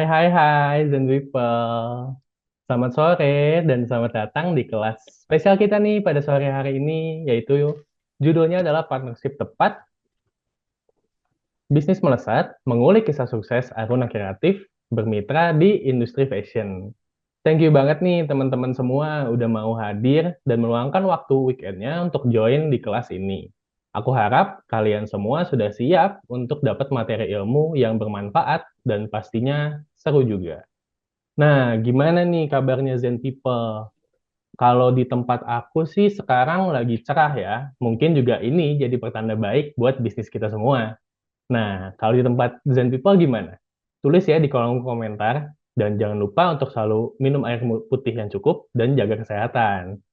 Hai Zen People. Selamat sore dan selamat datang di kelas spesial kita nih pada sore hari ini, yaitu judulnya adalah Partnership Tepat, Bisnis Melesat, Mengulik Kisah Sukses Aruna Kreatif Bermitra di Industri Fashion. Thank you banget nih teman-teman semua udah mau hadir dan meluangkan waktu weekendnya untuk join di kelas ini. Aku harap kalian semua sudah siap untuk dapat materi ilmu yang bermanfaat dan pastinya seru juga. Nah, gimana nih kabarnya Zen People? Kalau di tempat aku sih sekarang lagi cerah ya. Mungkin juga ini jadi pertanda baik buat bisnis kita semua. Nah, kalau di tempat Zen People gimana? Tulis ya di kolom komentar. Dan jangan lupa untuk selalu minum air putih yang cukup dan jaga kesehatan.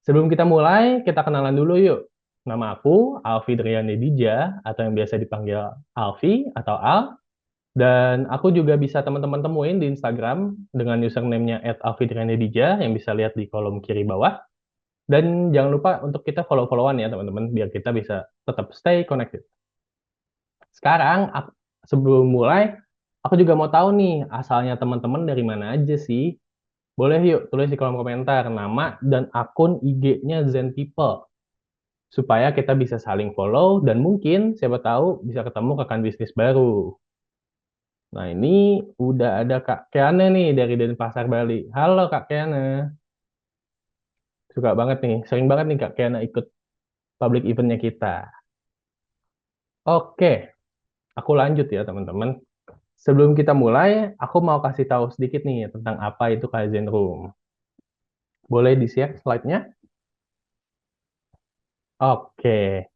Sebelum kita mulai, kita kenalan dulu yuk. Nama aku Alfi Driani Dija, atau yang biasa dipanggil Alfi atau Al. Dan aku juga bisa teman-teman temuin di Instagram dengan username-nya @alfidrianedija yang bisa lihat di kolom kiri bawah. Dan jangan lupa untuk kita follow-followan ya teman-teman, biar kita bisa tetap stay connected. Sekarang, sebelum mulai, aku juga mau tahu nih, asalnya teman-teman dari mana aja sih? Boleh yuk tulis di kolom komentar nama dan akun IG-nya Zen People, supaya kita bisa saling follow dan mungkin siapa tahu bisa ketemu rekan bisnis baru. Nah, ini udah ada Kak Keana nih dari Denpasar, Bali. Halo Kak Keana. Suka banget nih, sering banget nih Kak Keana ikut public eventnya kita. Oke, aku lanjut ya teman-teman. Sebelum kita mulai, aku mau kasih tahu sedikit nih tentang apa itu Kaizen Room. Boleh di-share slide-nya? Oke,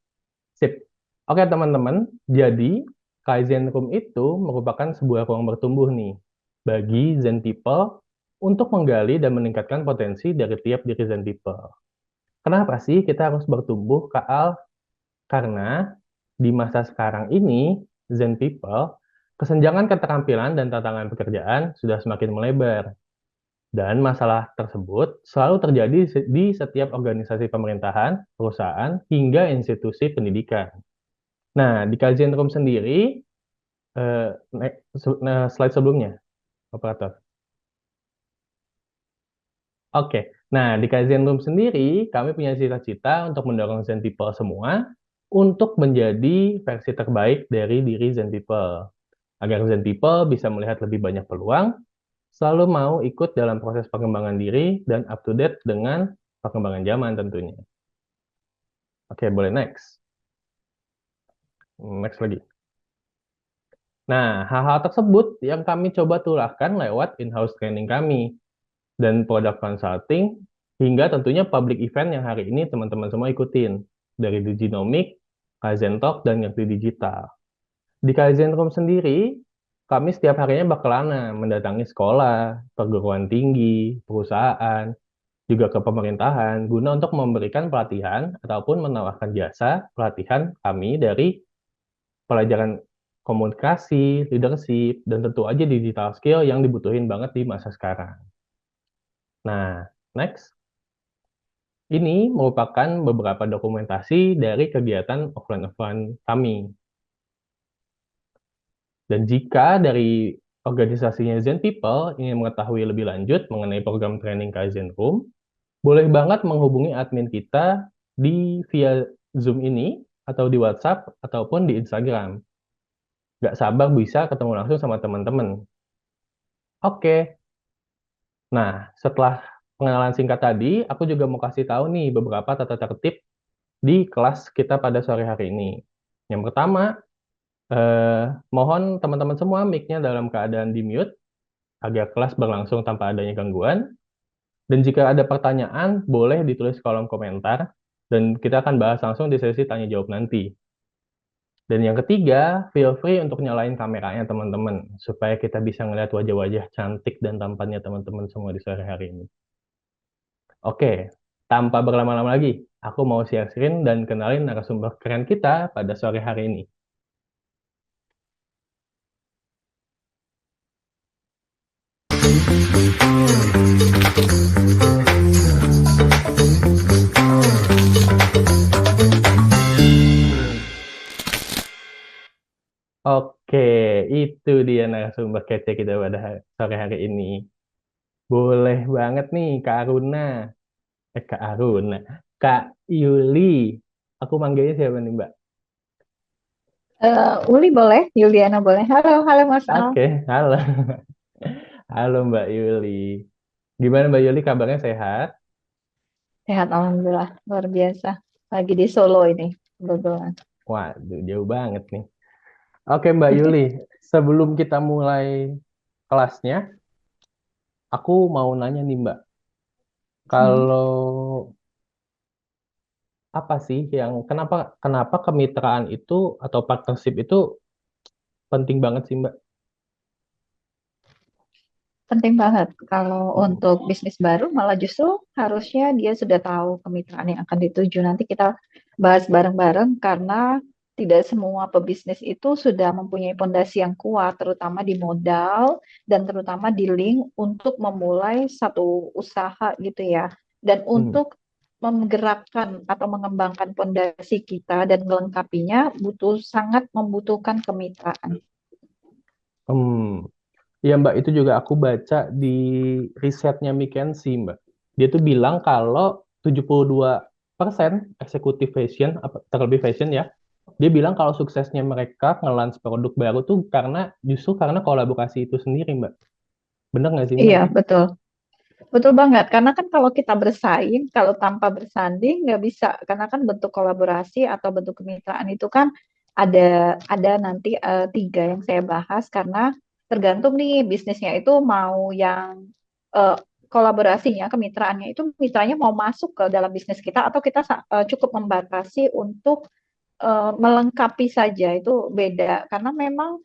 sip. Oke teman-teman, jadi Kaizen Room itu merupakan sebuah ruang bertumbuh nih bagi Zen People untuk menggali dan meningkatkan potensi dari tiap diri Zen People. Kenapa sih kita harus bertumbuh, Kak Al? Karena di masa sekarang ini, Zen People, kesenjangan keterampilan dan tantangan pekerjaan sudah semakin melebar. Dan masalah tersebut selalu terjadi di setiap organisasi pemerintahan, perusahaan, hingga institusi pendidikan. Nah, di kajian Room sendiri, slide sebelumnya, operator. Oke, nah di Kaizen Room sendiri, kami punya cita-cita untuk mendorong Zen People semua untuk menjadi versi terbaik dari diri Zen People. Agar Zen People bisa melihat lebih banyak peluang, selalu mau ikut dalam proses pengembangan diri dan up to date dengan perkembangan zaman tentunya. Oke, boleh next. Next lagi. Nah, hal-hal tersebut yang kami coba tularkan lewat in-house training kami dan product consulting, hingga tentunya public event yang hari ini teman-teman semua ikutin, dari Diginomic, Kaizen Talk, dan Ngerti Digital. Di Kaizen Room sendiri, kami setiap harinya bakalan mendatangi sekolah, perguruan tinggi, perusahaan, juga ke pemerintahan, guna untuk memberikan pelatihan ataupun menawarkan jasa pelatihan kami dari pelajaran komunikasi, leadership, dan tentu aja digital skill yang dibutuhin banget di masa sekarang. Nah, next. Ini merupakan beberapa dokumentasi dari kegiatan offline-offline kami. Dan jika dari organisasinya Zen People ingin mengetahui lebih lanjut mengenai program training Kaizen Room, boleh banget menghubungi admin kita via Zoom ini, atau di WhatsApp, ataupun di Instagram. Gak sabar bisa ketemu langsung sama teman-teman. Oke, nah setelah pengenalan singkat tadi, aku juga mau kasih tahu nih beberapa tata tertib di kelas kita pada sore hari ini. Yang pertama, mohon teman-teman semua mic-nya dalam keadaan di-mute, agar kelas berlangsung tanpa adanya gangguan. Dan jika ada pertanyaan, boleh ditulis kolom komentar, dan kita akan bahas langsung di sesi tanya-jawab nanti. Dan yang ketiga, feel free untuk nyalain kameranya teman-teman, supaya kita bisa ngeliat wajah-wajah cantik dan tampannya teman-teman semua di sore hari ini. Oke, tanpa berlama-lama lagi, aku mau share screen dan kenalin narasumber keren kita pada sore hari ini. Oke, itu dia narasumber kece kita pada sore hari ini. Boleh banget nih, Kak Aruna. Kak Aruna. Kak Yuli. Aku manggilnya siapa nih, Mbak? Uli boleh, Yuliana boleh. Halo, halo Mas Al. Oke, halo. Halo Mbak Yuli. Gimana Mbak Yuli kabarnya sehat? Sehat, Alhamdulillah. Luar biasa. Lagi di Solo ini, kebetulan. Waduh, jauh banget nih. Oke Mbak Yuli, sebelum kita mulai kelasnya, aku mau nanya nih Mbak, Hmm. kalau apa sih yang kenapa kenapa kemitraan itu atau partnership itu penting banget sih Mbak? Penting banget. Kalau Mm, untuk bisnis baru, malah justru harusnya dia sudah tahu kemitraan yang akan dituju. Nanti kita bahas bareng-bareng karena tidak semua pebisnis itu sudah mempunyai fondasi yang kuat, terutama di modal dan terutama di link untuk memulai satu usaha gitu ya. Dan mm, untuk menggerakkan atau mengembangkan fondasi kita dan melengkapinya sangat membutuhkan kemitraan. hmm. Iya Mbak, itu juga aku baca di risetnya McKinsey Mbak. Dia tuh bilang kalau 72% eksekutif fashion, terlebih fashion ya, dia bilang kalau suksesnya mereka nge-launch produk baru tuh justru karena kolaborasi itu sendiri Mbak. Bener nggak sih Mbak Iya, itu? betul. Betul banget, karena kan kalau kita bersaing, kalau tanpa bersanding nggak bisa, karena kan bentuk kolaborasi atau bentuk kemitraan itu kan ada nanti tiga yang saya bahas karena tergantung nih bisnisnya itu mau yang eh, kolaborasinya, kemitraannya itu mitranya mau masuk ke dalam bisnis kita atau kita cukup membatasi untuk melengkapi saja itu beda, karena memang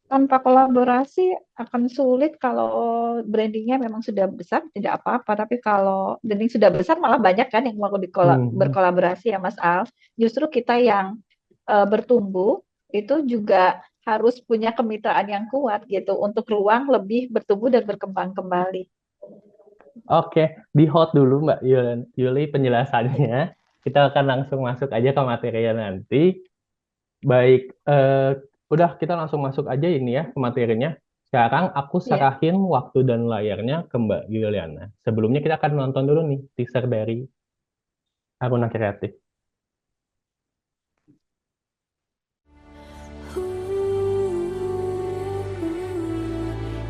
tanpa kolaborasi akan sulit kalau brandingnya memang sudah besar, tidak apa-apa. Tapi kalau branding sudah besar, malah banyak kan yang mau Hmm. berkolaborasi ya Mas Al. Justru kita yang bertumbuh itu juga harus punya kemitraan yang kuat gitu untuk ruang lebih bertumbuh dan berkembang kembali. Oke, di hold dulu Mbak Yuli penjelasannya. Kita akan langsung masuk aja ke materinya nanti. Baik, udah kita langsung masuk aja ini ya ke materinya. Sekarang aku Iya. serahin waktu dan layarnya ke Mbak Yuliana. Sebelumnya kita akan nonton dulu nih teaser dari Aruna Kreatif.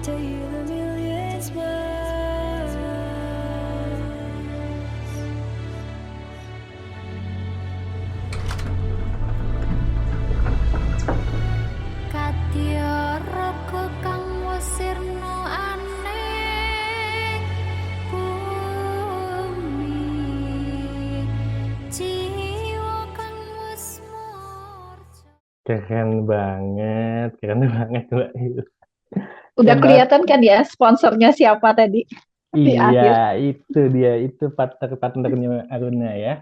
Tell you the millions words. Kadya raga kang wasirna aning bumi, jiwa kang wis murja. Keren banget Mbak Yuli. Udah Keren banget. kelihatan kan ya sponsornya siapa tadi di Iya, akhir. itu dia, itu partner-partnernya Aruna ya.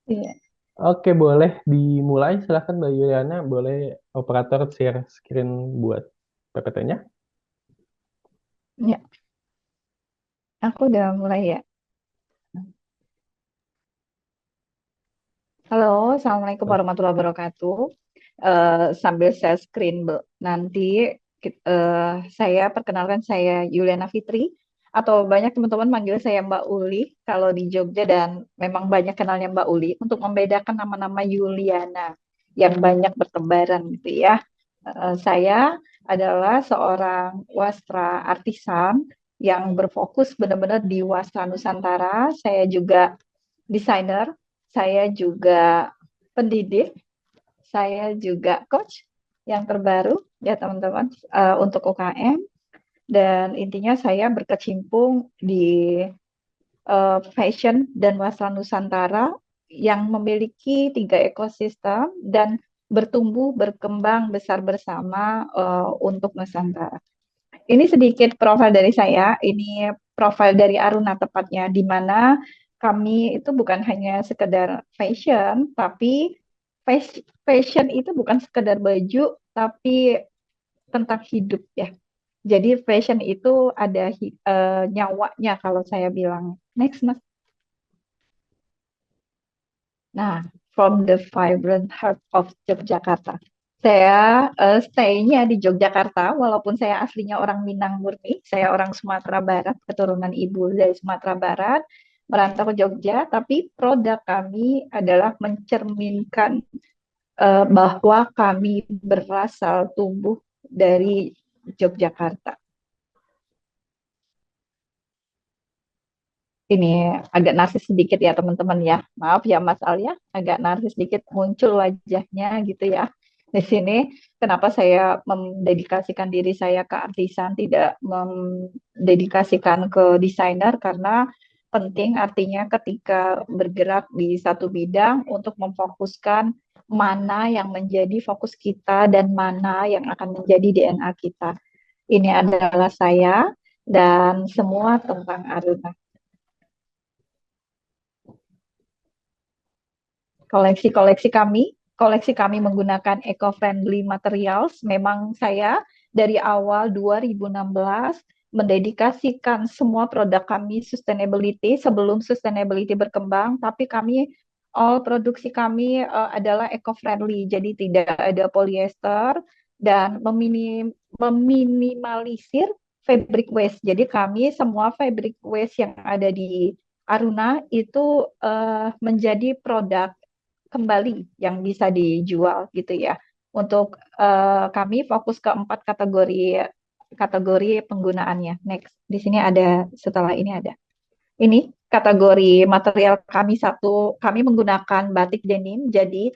Iya. Oke, boleh dimulai. Silahkan Mbak Yuliana, boleh operator share screen buat PPT-nya. Ya, aku udah mulai ya. Halo, Assalamualaikum warahmatullahi wabarakatuh. Sambil saya nanti saya perkenalkan, saya Yuliana Fitri atau banyak teman-teman manggil saya Mbak Uli kalau di Jogja, dan memang banyak kenalnya Mbak Uli untuk membedakan nama-nama Yuliana yang banyak bertebaran gitu ya. Saya adalah seorang wastra artisan yang berfokus benar-benar di wastra Nusantara. Saya juga desainer, saya juga pendidik, saya juga coach yang terbaru ya teman-teman, untuk UKM, dan intinya saya berkecimpung di fashion dan wasra Nusantara yang memiliki tiga ekosistem dan bertumbuh berkembang besar bersama untuk Nusantara. Ini sedikit profil dari saya, ini profil dari Aruna tepatnya, di mana kami itu bukan hanya sekedar fashion, tapi fashion itu bukan sekedar baju, tapi tentang hidup ya. Jadi fashion itu ada nyawanya kalau saya bilang. Next, Mas. Nah, from the vibrant heart of Yogyakarta. Saya stay-nya di Yogyakarta, walaupun saya aslinya orang Minang murni. Saya orang Sumatera Barat, keturunan ibu dari Sumatera Barat, merantau ke Jogja. Tapi produk kami adalah mencerminkan bahwa kami berasal tumbuh dari Yogyakarta. Ini agak narsis sedikit ya teman-teman ya. Maaf ya Mas Alia, agak narsis sedikit muncul wajahnya gitu ya. Di sini kenapa saya mendedikasikan diri saya ke artisan, tidak mendedikasikan ke desainer karena penting artinya ketika bergerak di satu bidang untuk memfokuskan mana yang menjadi fokus kita dan mana yang akan menjadi DNA kita. Ini adalah saya dan semua tentang Aruna. Koleksi kami menggunakan eco-friendly materials. Memang saya dari awal 2016 mendedikasikan semua produk kami sustainability sebelum sustainability berkembang, tapi all produksi kami adalah eco-friendly, jadi tidak ada polyester dan meminimalisir fabric waste. Jadi kami semua fabric waste yang ada di Aruna itu menjadi produk kembali yang bisa dijual gitu ya. Untuk kami fokus ke 4 kategori penggunaannya. Next, di sini ada setelah ini ada. Ini kategori material kami satu, kami menggunakan batik denim. Jadi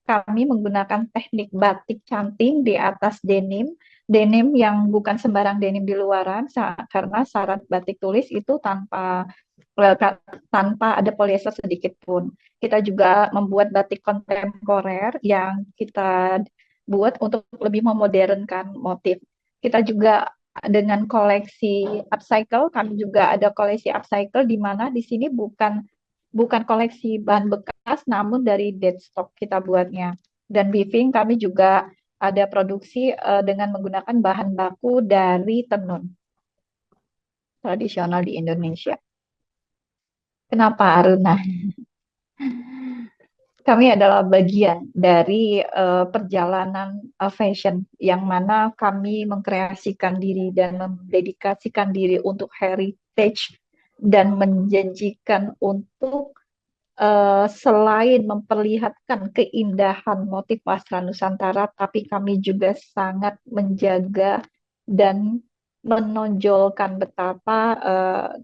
kami menggunakan teknik batik canting di atas denim. Denim yang bukan sembarang denim di luaran, karena syarat batik tulis itu tanpa ada polyester sedikit pun. Kita juga membuat batik kontemporer yang kita buat untuk lebih memodernkan motif. Kita juga dengan koleksi upcycle, kami juga ada koleksi upcycle di mana di sini bukan koleksi bahan bekas, namun dari dead stock kita buatnya. Dan weaving kami juga ada produksi dengan menggunakan bahan baku dari tenun tradisional di Indonesia. Kenapa Aruna? Kami adalah bagian dari perjalanan fashion yang mana kami mengkreasikan diri dan mendedikasikan diri untuk heritage dan menjanjikan untuk selain memperlihatkan keindahan motif wastra Nusantara, tapi kami juga sangat menjaga dan menonjolkan betapa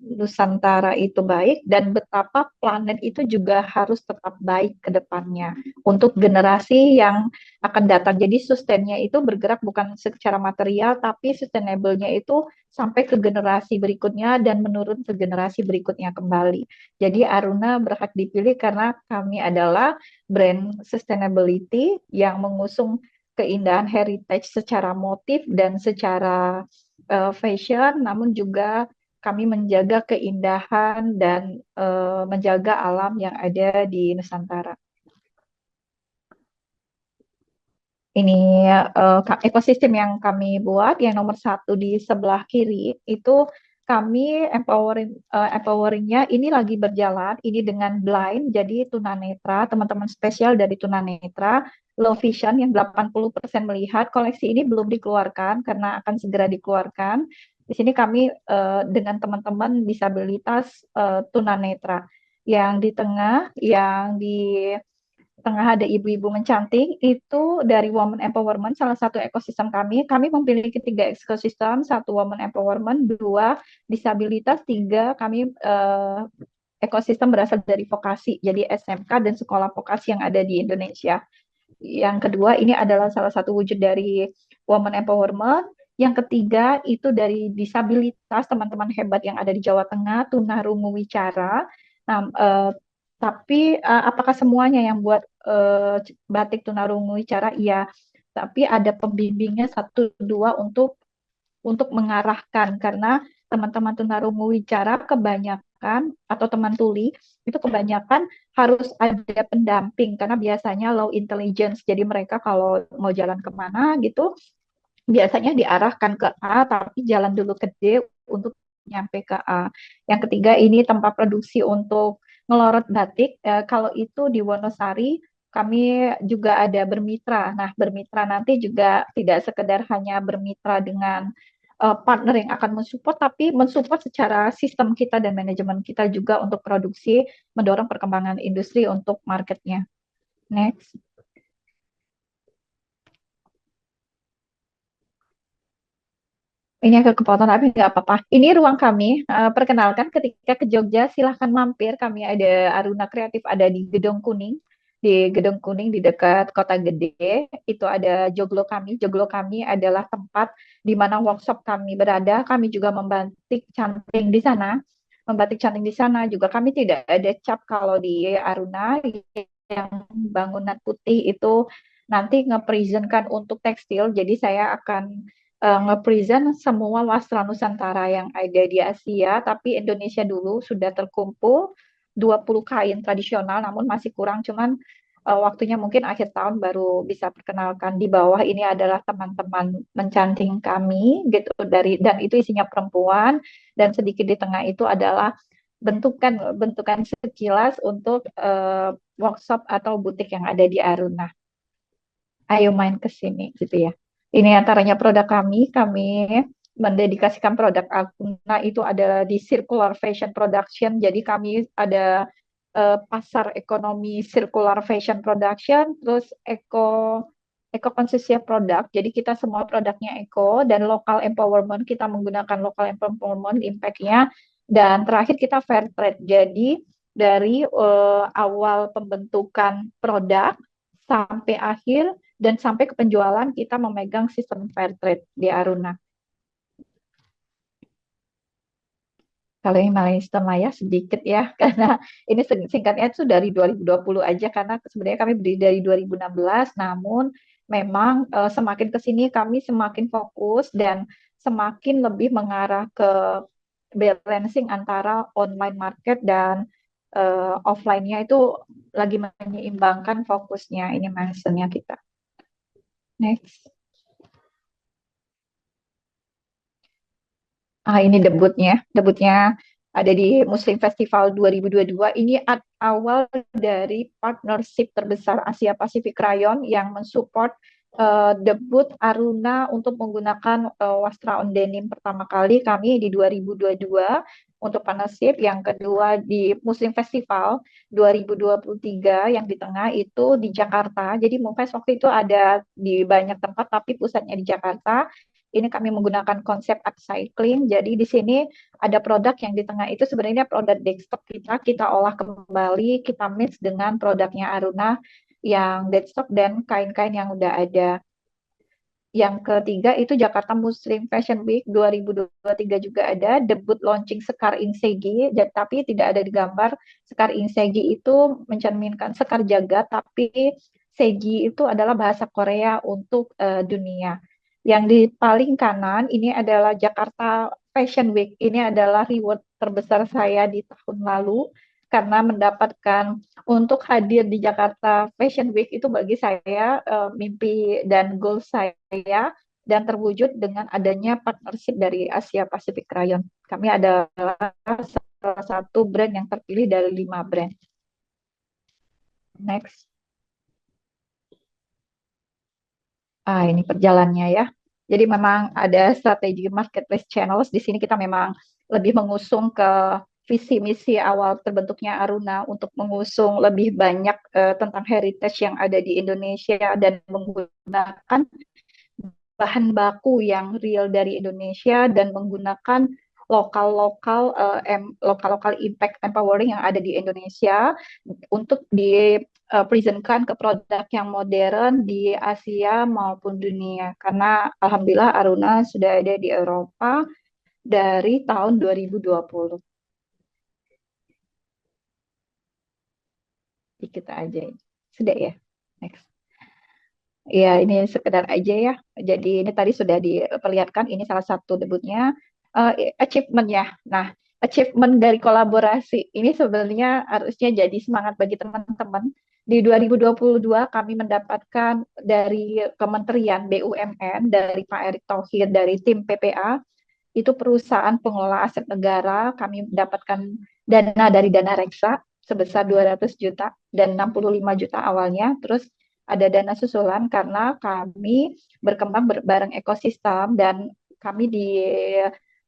Nusantara itu baik dan betapa planet itu juga harus tetap baik ke depannya untuk generasi yang akan datang. Jadi sustainnya itu bergerak bukan secara material, tapi sustainable-nya itu sampai ke generasi berikutnya dan menurun ke generasi berikutnya kembali. Jadi Aruna berhak dipilih karena kami adalah brand sustainability yang mengusung keindahan heritage secara motif dan secara fashion, namun juga kami menjaga keindahan dan menjaga alam yang ada di Nusantara. Ini ekosistem yang kami buat, yang nomor 1 di sebelah kiri itu kami empoweringnya ini lagi berjalan, ini dengan blind, jadi tunanetra, teman-teman spesial dari tunanetra, low vision yang 80% melihat, koleksi ini belum dikeluarkan karena akan segera dikeluarkan. Di sini kami dengan teman-teman disabilitas tunanetra. Yang di tengah ada ibu-ibu mencanting, itu dari Women Empowerment, salah satu ekosistem kami. Kami memiliki 3 ekosistem, 1 Women Empowerment, 2 disabilitas, 3 kami ekosistem berasal dari vokasi, jadi SMK dan sekolah vokasi yang ada di Indonesia. Yang kedua, ini adalah salah satu wujud dari Women Empowerment. Yang ketiga, itu dari disabilitas, teman-teman hebat yang ada di Jawa Tengah, tunarungu wicara. Nah, tapi apakah semuanya yang buat batik tunarungu wicara? Iya, tapi ada pembimbingnya 1-2 untuk mengarahkan, karena teman-teman tunarungu wicara kebanyakan atau teman tuli itu kebanyakan harus ada pendamping karena biasanya low intelligence, jadi mereka kalau mau jalan kemana gitu biasanya diarahkan ke A tapi jalan dulu ke D untuk nyampe ke A. Yang ketiga, ini tempat produksi untuk ngelorot batik. Kalau itu di Wonosari, kami juga ada bermitra. Nah, bermitra nanti juga tidak sekedar hanya bermitra dengan partner yang akan mensupport, tapi mensupport secara sistem kita dan manajemen kita juga untuk produksi, mendorong perkembangan industri untuk marketnya. Next. Ini agak kepotong tapi nggak apa-apa. Ini ruang kami. Perkenalkan, ketika ke Jogja silahkan mampir. Kami ada Aruna Kreatif ada di Gedung Kuning. Di Gedung Kuning di dekat Kota Gede. Itu ada joglo kami. Joglo kami adalah tempat di mana workshop kami berada. Kami juga membatik canting di sana. Membatik canting di sana juga kami tidak ada cap kalau di Aruna yang bangunan putih itu nanti nge-presentkan untuk tekstil. Jadi saya akan nge-present semua wastra Nusantara yang ada di Asia, tapi Indonesia dulu sudah terkumpul 20 kain tradisional, namun masih kurang, cuman waktunya mungkin akhir tahun baru bisa perkenalkan. Di bawah ini adalah teman-teman mencanting kami, gitu, dan itu isinya perempuan, dan sedikit di tengah itu adalah bentukan sekilas untuk workshop atau butik yang ada di Aruna. Ayo main ke sini gitu ya. Ini antaranya produk kami mendedikasikan produk Aguna itu adalah di circular fashion production. Jadi kami ada pasar ekonomi circular fashion production, terus eco conscious produk. Jadi kita semua produknya eco dan local empowerment. Kita menggunakan local empowerment impact-nya. Dan terakhir kita fair trade. Jadi dari awal pembentukan produk sampai akhir dan sampai ke penjualan kita memegang sistem fair trade di Aruna. Kalau yang milestone lah ya sedikit ya, karena ini singkatnya itu dari 2020 aja, karena sebenarnya kami berdiri dari 2016, namun memang semakin ke sini kami semakin fokus dan semakin lebih mengarah ke balancing antara online market dan offline-nya itu lagi menyeimbangkan fokusnya. Ini milestone-nya kita. Next. Ini debutnya ada di Muslim Festival 2022. Ini awal dari partnership terbesar Asia Pasifik Rayon yang mensupport debut Aruna untuk menggunakan wastra on denim pertama kali kami di 2022 untuk partnership. Yang kedua di Muslim Festival 2023 yang di tengah itu di Jakarta. Jadi MUFES waktu itu ada di banyak tempat tapi pusatnya di Jakarta. Ini kami menggunakan konsep upcycling. Jadi di sini ada produk yang di tengah itu sebenarnya produk deadstock kita olah kembali, kita mix dengan produknya Aruna yang deadstock dan kain-kain yang udah ada. Yang ketiga itu Jakarta Muslim Fashion Week 2023 juga ada debut launching Sekar Insegi, tapi tidak ada di gambar. Sekar Insegi itu mencerminkan sekar jagat, tapi Segi itu adalah bahasa Korea untuk dunia. Yang di paling kanan ini adalah Jakarta Fashion Week. Ini adalah reward terbesar saya di tahun lalu karena mendapatkan untuk hadir di Jakarta Fashion Week itu bagi saya mimpi dan goal saya dan terwujud dengan adanya partnership dari Asia Pacific Rayon. Kami adalah salah satu brand yang terpilih dari 5 brand. Next. Ini perjalannya ya. Jadi memang ada strategi marketplace channels. Di sini kita memang lebih mengusung ke visi misi awal terbentuknya Aruna untuk mengusung lebih banyak tentang heritage yang ada di Indonesia dan menggunakan bahan baku yang real dari Indonesia dan menggunakan lokal-lokal impact empowering yang ada di Indonesia untuk dipresentkan ke produk yang modern di Asia maupun dunia. Karena alhamdulillah Aruna sudah ada di Eropa dari tahun 2020. Dikit aja. Sudah ya. Next. Ya, ini sekedar aja ya. Jadi ini tadi sudah diperlihatkan, ini salah satu debutnya. Achievement-nya. Nah, achievement dari kolaborasi ini sebenarnya harusnya jadi semangat bagi teman-teman. Di 2022 kami mendapatkan dari Kementerian BUMN, dari Pak Erick Thohir, dari tim PPA, itu perusahaan pengelola aset negara, kami mendapatkan dana dari Dana Reksa. sebesar 200 juta dan 65 juta awalnya. Terus ada dana susulan karena kami berkembang bareng ekosistem dan kami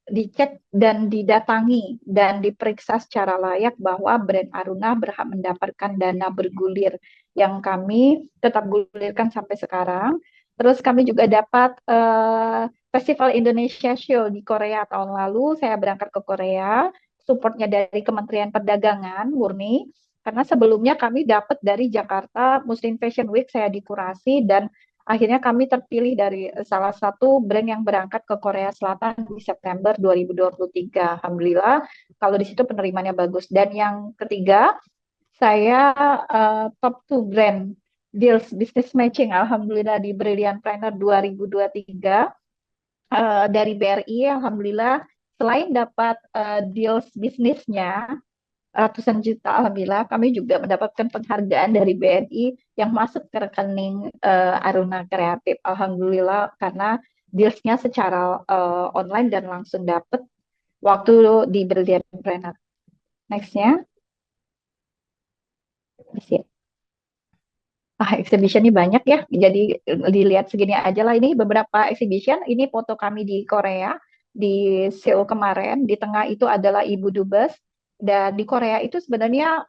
dicek dan didatangi dan diperiksa secara layak bahwa brand Aruna berhak mendapatkan dana bergulir yang kami tetap gulirkan sampai sekarang. Terus kami juga dapat Festival Indonesia Show di Korea tahun lalu. Saya berangkat ke Korea, supportnya dari Kementerian Perdagangan murni. Karena sebelumnya kami dapat dari Jakarta Muslim Fashion Week, saya dikurasi dan akhirnya kami terpilih dari salah satu brand yang berangkat ke Korea Selatan di September 2023. Alhamdulillah, kalau di situ penerimaannya bagus. Dan yang ketiga, saya top 2 brand deals business matching. Alhamdulillah di Brilliant Planner 2023 dari BRI. Alhamdulillah, selain dapat deals bisnisnya ratusan juta, alhamdulillah kami juga mendapatkan penghargaan dari BNI yang masuk ke rekening Aruna Kreatif, alhamdulillah, karena dealsnya secara online dan langsung dapat waktu di Brilliant Planner. Nextnya, exhibition ini banyak ya, jadi dilihat segini aja lah. Ini beberapa exhibition, ini foto kami di Korea, di Seoul kemarin. Di tengah itu adalah Ibu Dubes, dan di Korea itu sebenarnya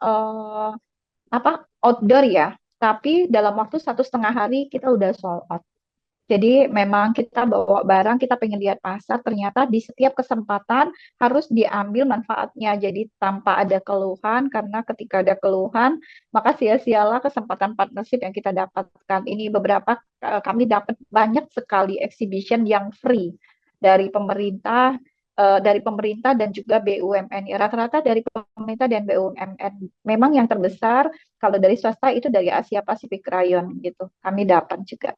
outdoor ya, tapi dalam waktu 1,5 hari kita udah sold out. Jadi memang kita bawa barang, kita pengen lihat pasar, ternyata di setiap kesempatan harus diambil manfaatnya. Jadi tanpa ada keluhan, karena ketika ada keluhan, maka sia-sialah kesempatan partnership yang kita dapatkan. Ini beberapa, kami dapat banyak sekali exhibition yang free dari pemerintah dan juga BUMN. Ya, rata-rata dari pemerintah dan BUMN. Memang yang terbesar kalau dari swasta itu dari Asia Pacific Rayon gitu. Kami dapat juga.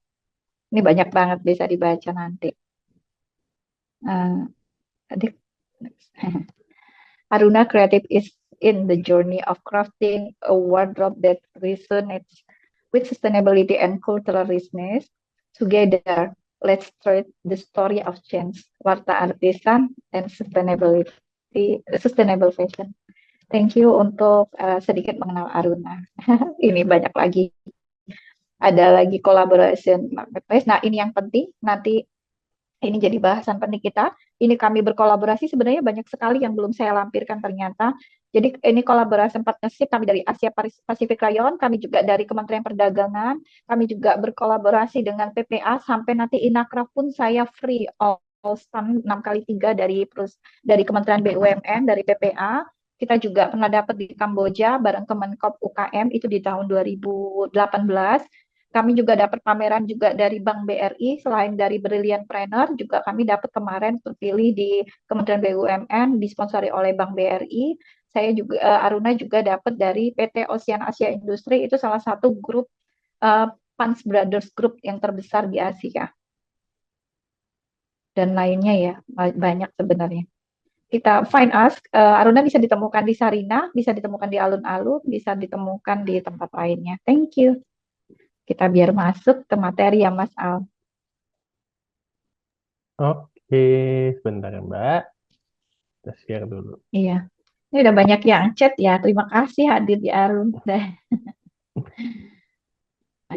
Ini banyak banget, bisa dibaca nanti. Adik. Aruna Creative is in the journey of crafting a wardrobe that resonates with sustainability and cultural richness. Together, let's start the story of change, warta artisan, and sustainable fashion. Thank you untuk sedikit mengenal Aruna. Ini banyak lagi. Ada lagi collaboration marketplace. Nah, ini yang penting, nanti ini jadi bahasan penting kita. Ini kami berkolaborasi, sebenarnya banyak sekali yang belum saya lampirkan ternyata. Jadi ini kolaborasi partnership kami dari Asia Pacific Rayon, kami juga dari Kementerian Perdagangan, kami juga berkolaborasi dengan PPA, sampai nanti Inacraft pun saya free all stand 6x3 dari Kementerian BUMN, dari PPA. Kita juga pernah dapat di Kamboja bareng Kemenkop UKM itu di tahun 2018. Kami juga dapat pameran juga dari Bank BRI, selain dari Brilliant Planner, juga kami dapat kemarin terpilih di Kementerian BUMN, disponsori oleh Bank BRI. Saya juga, Aruna juga dapat dari PT Ocean Asia Industri, itu salah satu grup Pans Brothers Group yang terbesar di Asia. Dan lainnya ya, banyak sebenarnya. Kita find us, Aruna bisa ditemukan di Sarina, bisa ditemukan di alun-alun, bisa ditemukan di tempat lainnya. Thank you. Kita biar masuk ke materi ya, Mas Al. Oke, sebentar ya, Mbak. Kita share dulu. Iya. Ini udah banyak yang chat ya. Terima kasih hadir di Arun. Ada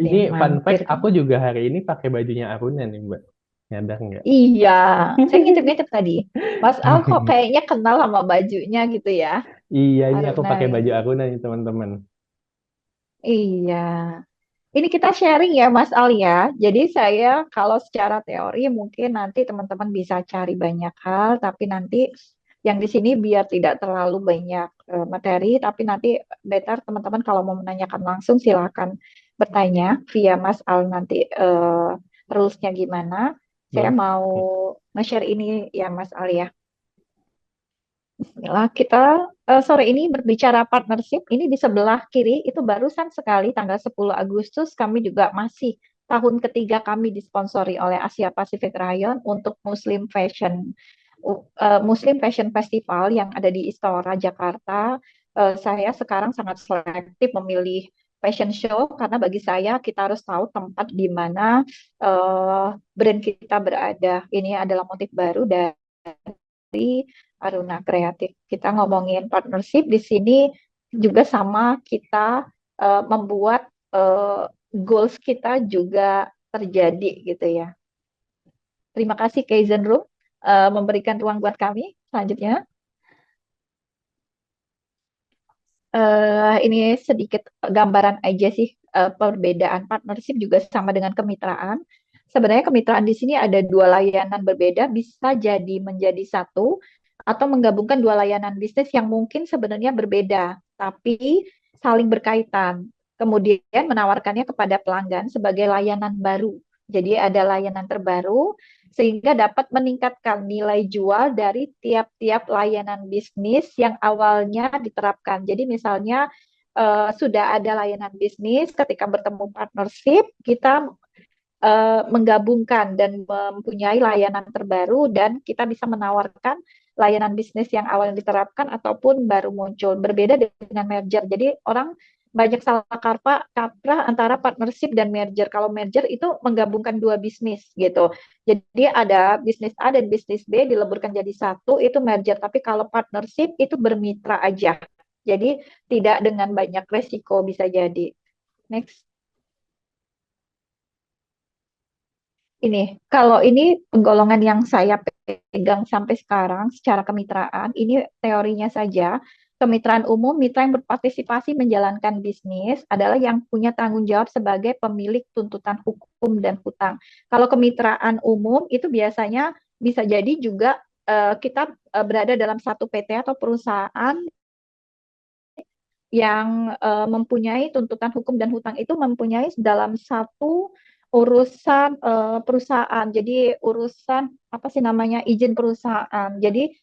Ini yang fun mampir. fact, aku juga hari ini pakai bajunya Aruna nih, Mbak. Nyadar nggak? Iya, saya ngintip-ngintip tadi. Mas Al kok kayaknya kenal sama bajunya gitu ya. Iya, ini aku Aruna pakai baju ini. Aruna nih, teman-teman. Iya. Ini kita sharing ya, Mas Al ya. Jadi saya kalau secara teori mungkin nanti teman-teman bisa cari banyak hal, tapi nanti yang di sini biar tidak terlalu banyak materi, tapi nanti better teman-teman kalau mau menanyakan langsung silakan bertanya via Mas Al nanti rules-nya gimana. Saya Boleh. mau nge-share ini ya Mas Al ya. Bismillah, kita sore ini berbicara partnership. Ini di sebelah kiri itu barusan sekali tanggal 10 Agustus kami juga masih tahun ketiga kami disponsori oleh Asia Pacific Rayon untuk Muslim Fashion Festival yang ada di Istora Jakarta. Saya sekarang sangat selektif memilih fashion show karena bagi saya kita harus tahu tempat di mana brand kita berada. Ini adalah motif baru dari Aruna Kreatif. Kita ngomongin partnership di sini, juga sama kita membuat goals kita juga terjadi gitu ya. Terima kasih Kaizen Room memberikan ruang buat kami. Selanjutnya, ini sedikit gambaran aja sih perbedaan partnership juga sama dengan kemitraan. Sebenarnya kemitraan di sini ada dua layanan berbeda, bisa jadi menjadi satu atau menggabungkan dua layanan bisnis yang mungkin sebenarnya berbeda, tapi saling berkaitan. Kemudian menawarkannya kepada pelanggan sebagai layanan baru. Jadi ada layanan terbaru sehingga dapat meningkatkan nilai jual dari tiap-tiap layanan bisnis yang awalnya diterapkan. Jadi misalnya sudah ada layanan bisnis, ketika bertemu partnership, kita menggabungkan dan mempunyai layanan terbaru dan kita bisa menawarkan layanan bisnis yang awalnya diterapkan ataupun baru muncul. Berbeda dengan merger. Jadi orang banyak salah kaprah antara partnership dan merger. Kalau merger itu menggabungkan dua bisnis gitu. Jadi ada bisnis A dan bisnis B dileburkan jadi satu, itu merger. Tapi kalau partnership itu bermitra aja. Jadi tidak dengan banyak resiko bisa jadi. Next. Kalau ini penggolongan yang saya pegang sampai sekarang secara kemitraan, ini teorinya saja. Kemitraan umum, mitra yang berpartisipasi menjalankan bisnis adalah yang punya tanggung jawab sebagai pemilik tuntutan hukum dan hutang. Kalau kemitraan umum itu biasanya bisa jadi juga kita berada dalam satu PT atau perusahaan yang mempunyai tuntutan hukum dan hutang itu mempunyai dalam satu urusan perusahaan. Jadi urusan apa sih namanya izin perusahaan. Jadi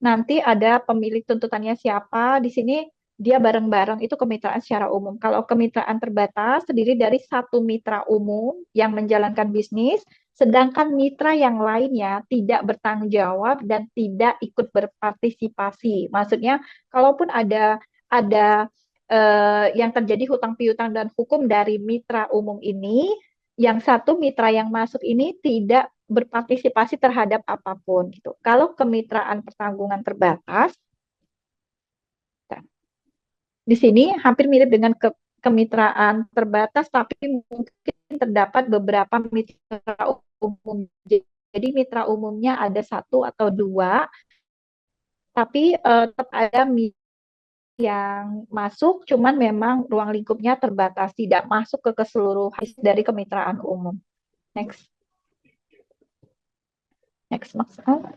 nanti ada pemilik tuntutannya siapa di sini dia bareng-bareng itu kemitraan secara umum. Kalau kemitraan terbatas terdiri dari satu mitra umum yang menjalankan bisnis, sedangkan mitra yang lainnya tidak bertanggung jawab dan tidak ikut berpartisipasi. Maksudnya kalaupun ada yang terjadi hutang piutang dan hukum dari mitra umum ini, yang satu mitra yang masuk ini tidak berpartisipasi terhadap apapun gitu. Kalau kemitraan pertanggungan terbatas, di sini hampir mirip dengan kemitraan terbatas, tapi mungkin terdapat beberapa mitra umum. Jadi mitra umumnya ada satu atau dua, tapi tetap ada mitra yang masuk, cuman memang ruang lingkupnya terbatas, tidak masuk ke keseluruhan dari kemitraan umum. Next. Next, Mas Al.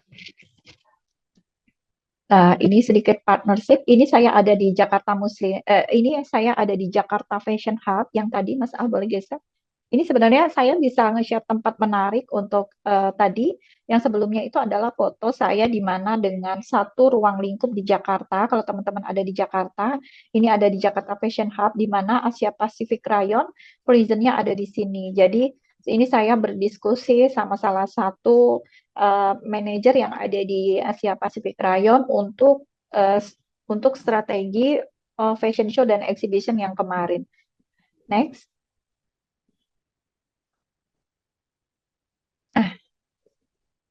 Nah, ini sedikit partnership. Ini saya ada di Jakarta Muslim. Ini saya ada di Jakarta Fashion Hub yang tadi Mas Al boleh geser. Ini sebenarnya saya bisa nge-share tempat menarik untuk tadi. Yang sebelumnya itu adalah foto saya di mana dengan satu ruang lingkup di Jakarta. Kalau teman-teman ada di Jakarta, ini ada di Jakarta Fashion Hub di mana Asia Pacific Rayon, prisonnya ada di sini. Jadi ini saya berdiskusi sama salah satu manajer yang ada di Asia Pacific Rayon untuk strategi fashion show dan exhibition yang kemarin. Next.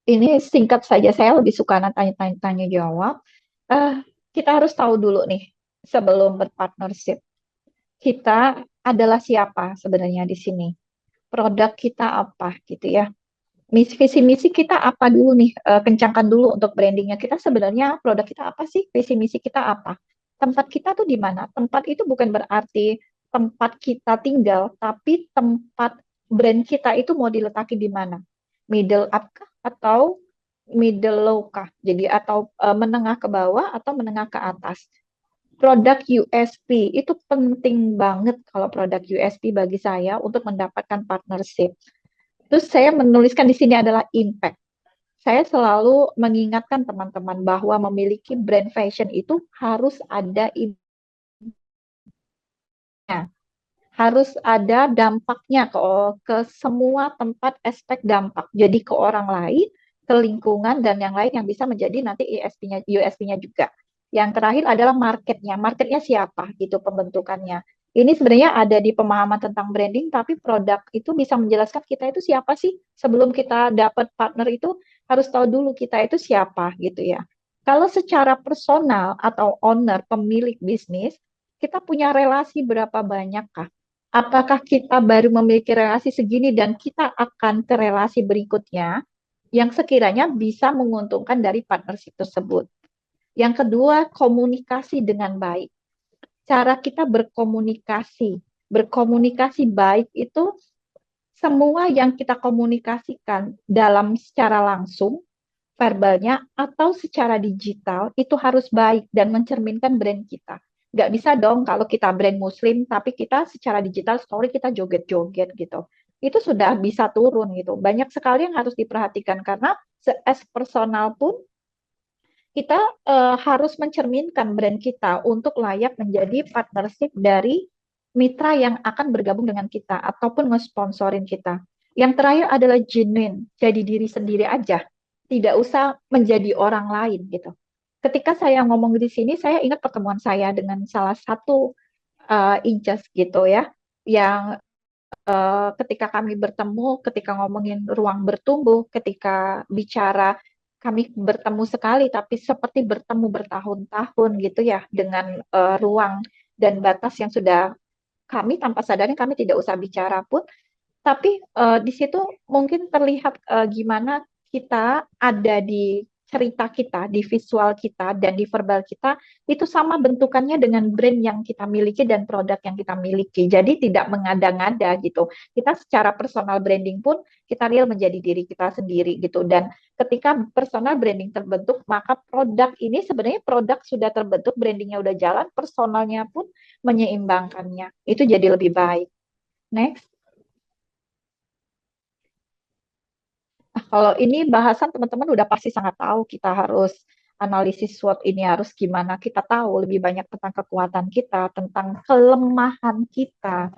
Ini singkat saja, saya lebih suka tanya jawab. Kita harus tahu dulu nih sebelum berpartnership. Kita adalah siapa sebenarnya di sini? Produk kita apa gitu ya? Visi misi kita apa dulu nih? Kencangkan dulu untuk brandingnya. Kita sebenarnya produk kita apa sih? Visi misi kita apa? Tempat kita tuh di mana? Tempat itu bukan berarti tempat kita tinggal, tapi tempat brand kita itu mau diletaki di mana? Middle up kah? Atau middle low kah? Jadi atau menengah ke bawah atau menengah ke atas? Produk USP itu penting banget kalau produk USP bagi saya untuk mendapatkan partnership. Terus saya menuliskan di sini adalah impact. Saya selalu mengingatkan teman-teman bahwa memiliki brand fashion itu harus ada impactnya, harus ada dampaknya ke semua tempat aspek dampak. Jadi ke orang lain, ke lingkungan dan yang lain yang bisa menjadi nanti USP-nya juga. Yang terakhir adalah marketnya. Marketnya siapa gitu pembentukannya. Ini sebenarnya ada di pemahaman tentang branding, tapi produk itu bisa menjelaskan kita itu siapa sih. Sebelum kita dapat partner itu harus tahu dulu kita itu siapa gitu ya. Kalau secara personal atau owner, pemilik bisnis, kita punya relasi berapa banyak kah? Apakah kita baru memiliki relasi segini dan kita akan ke relasi berikutnya yang sekiranya bisa menguntungkan dari partnership tersebut. Yang kedua, komunikasi dengan baik. Cara kita berkomunikasi baik itu semua yang kita komunikasikan dalam secara langsung, verbalnya, atau secara digital, itu harus baik dan mencerminkan brand kita. Nggak bisa dong kalau kita brand muslim, tapi kita secara digital story kita joget-joget gitu. Itu sudah bisa turun gitu. Banyak sekali yang harus diperhatikan karena as personal pun kita harus mencerminkan brand kita untuk layak menjadi partnership dari mitra yang akan bergabung dengan kita ataupun nge-sponsorin kita. Yang terakhir adalah genuine, jadi diri sendiri aja, tidak usah menjadi orang lain gitu. Ketika saya ngomong di sini, saya ingat pertemuan saya dengan salah satu Injas gitu ya, yang ketika kami bertemu, ketika ngomongin ruang bertumbuh, ketika bicara kami bertemu sekali, tapi seperti bertemu bertahun-tahun gitu ya, dengan ruang dan batas yang sudah kami tanpa sadar kami tidak usah bicara pun, tapi di situ mungkin terlihat gimana kita ada di cerita kita, di visual kita, dan di verbal kita, itu sama bentukannya dengan brand yang kita miliki dan produk yang kita miliki. Jadi tidak mengada-ngada gitu. Kita secara personal branding pun, kita real menjadi diri kita sendiri gitu. Dan ketika personal branding terbentuk, maka produk ini sebenarnya produk sudah terbentuk, brandingnya udah jalan, personalnya pun menyeimbangkannya. Itu jadi lebih baik. Next. Kalau ini bahasan teman-teman udah pasti sangat tahu kita harus analisis SWOT ini harus gimana. Kita tahu lebih banyak tentang kekuatan kita, tentang kelemahan kita,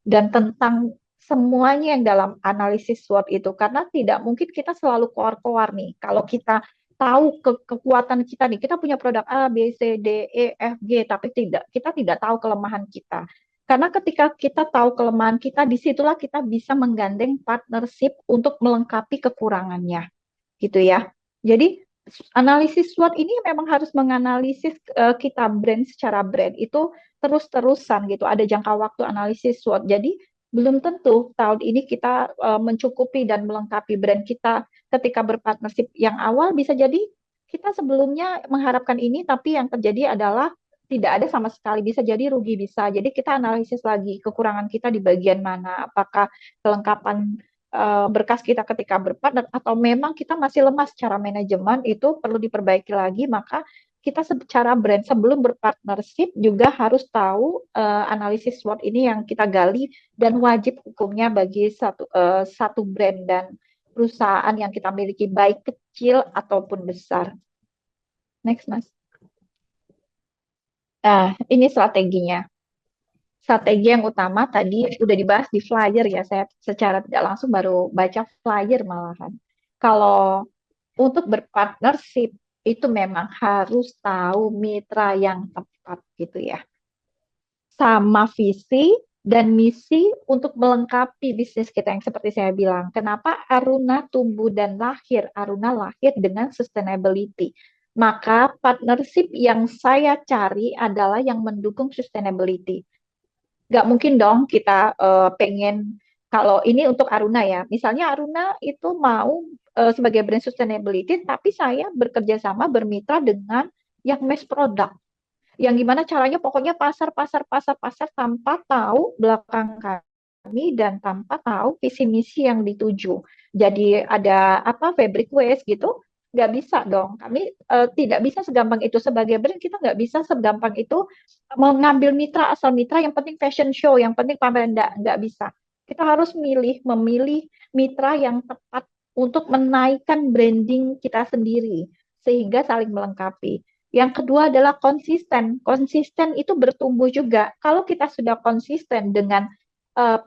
dan tentang semuanya yang dalam analisis SWOT itu. Karena tidak mungkin kita selalu koar-koar nih. Kalau kita tahu kekuatan kita nih, kita punya produk A, B, C, D, E, F, G, tapi kita tidak tahu kelemahan kita. Karena ketika kita tahu kelemahan kita, disitulah kita bisa menggandeng partnership untuk melengkapi kekurangannya, gitu ya. Jadi analisis SWOT ini memang harus menganalisis kita brand secara brand itu terus-terusan gitu. Ada jangka waktu analisis SWOT. Jadi belum tentu tahun ini kita mencukupi dan melengkapi brand kita ketika berpartnership yang awal bisa jadi kita sebelumnya mengharapkan ini, tapi yang terjadi adalah tidak ada sama sekali, bisa jadi rugi bisa. Jadi kita analisis lagi kekurangan kita di bagian mana, apakah kelengkapan berkas kita ketika berpartner atau memang kita masih lemah secara manajemen, itu perlu diperbaiki lagi. Maka kita secara brand sebelum berpartnership juga harus tahu analisis SWOT ini yang kita gali dan wajib hukumnya bagi satu brand dan perusahaan yang kita miliki baik kecil ataupun besar. Next, Mas. Nah, ini strateginya. Strategi yang utama tadi udah dibahas di flyer ya, saya secara tidak langsung baru baca flyer malahan. Kalau untuk berpartnership itu memang harus tahu mitra yang tepat gitu ya. Sama visi dan misi untuk melengkapi bisnis kita yang seperti saya bilang. Kenapa Aruna tumbuh dan lahir? Aruna lahir dengan sustainability. Maka partnership yang saya cari adalah yang mendukung sustainability. Nggak mungkin dong kita pengen, kalau ini untuk Aruna ya, misalnya Aruna itu mau sebagai brand sustainability, tapi saya bekerja sama bermitra dengan yang mass product. Yang gimana caranya pokoknya pasar tanpa tahu belakang kami dan tanpa tahu visi misi yang dituju. Jadi ada apa fabric waste gitu, nggak bisa dong. Kami tidak bisa segampang itu sebagai brand, kita nggak bisa segampang itu mengambil mitra asal mitra yang penting fashion show, yang penting pameran, nggak bisa. Kita harus memilih mitra yang tepat untuk menaikkan branding kita sendiri sehingga saling melengkapi. Yang kedua adalah konsisten. Konsisten itu bertumbuh juga. Kalau kita sudah konsisten dengan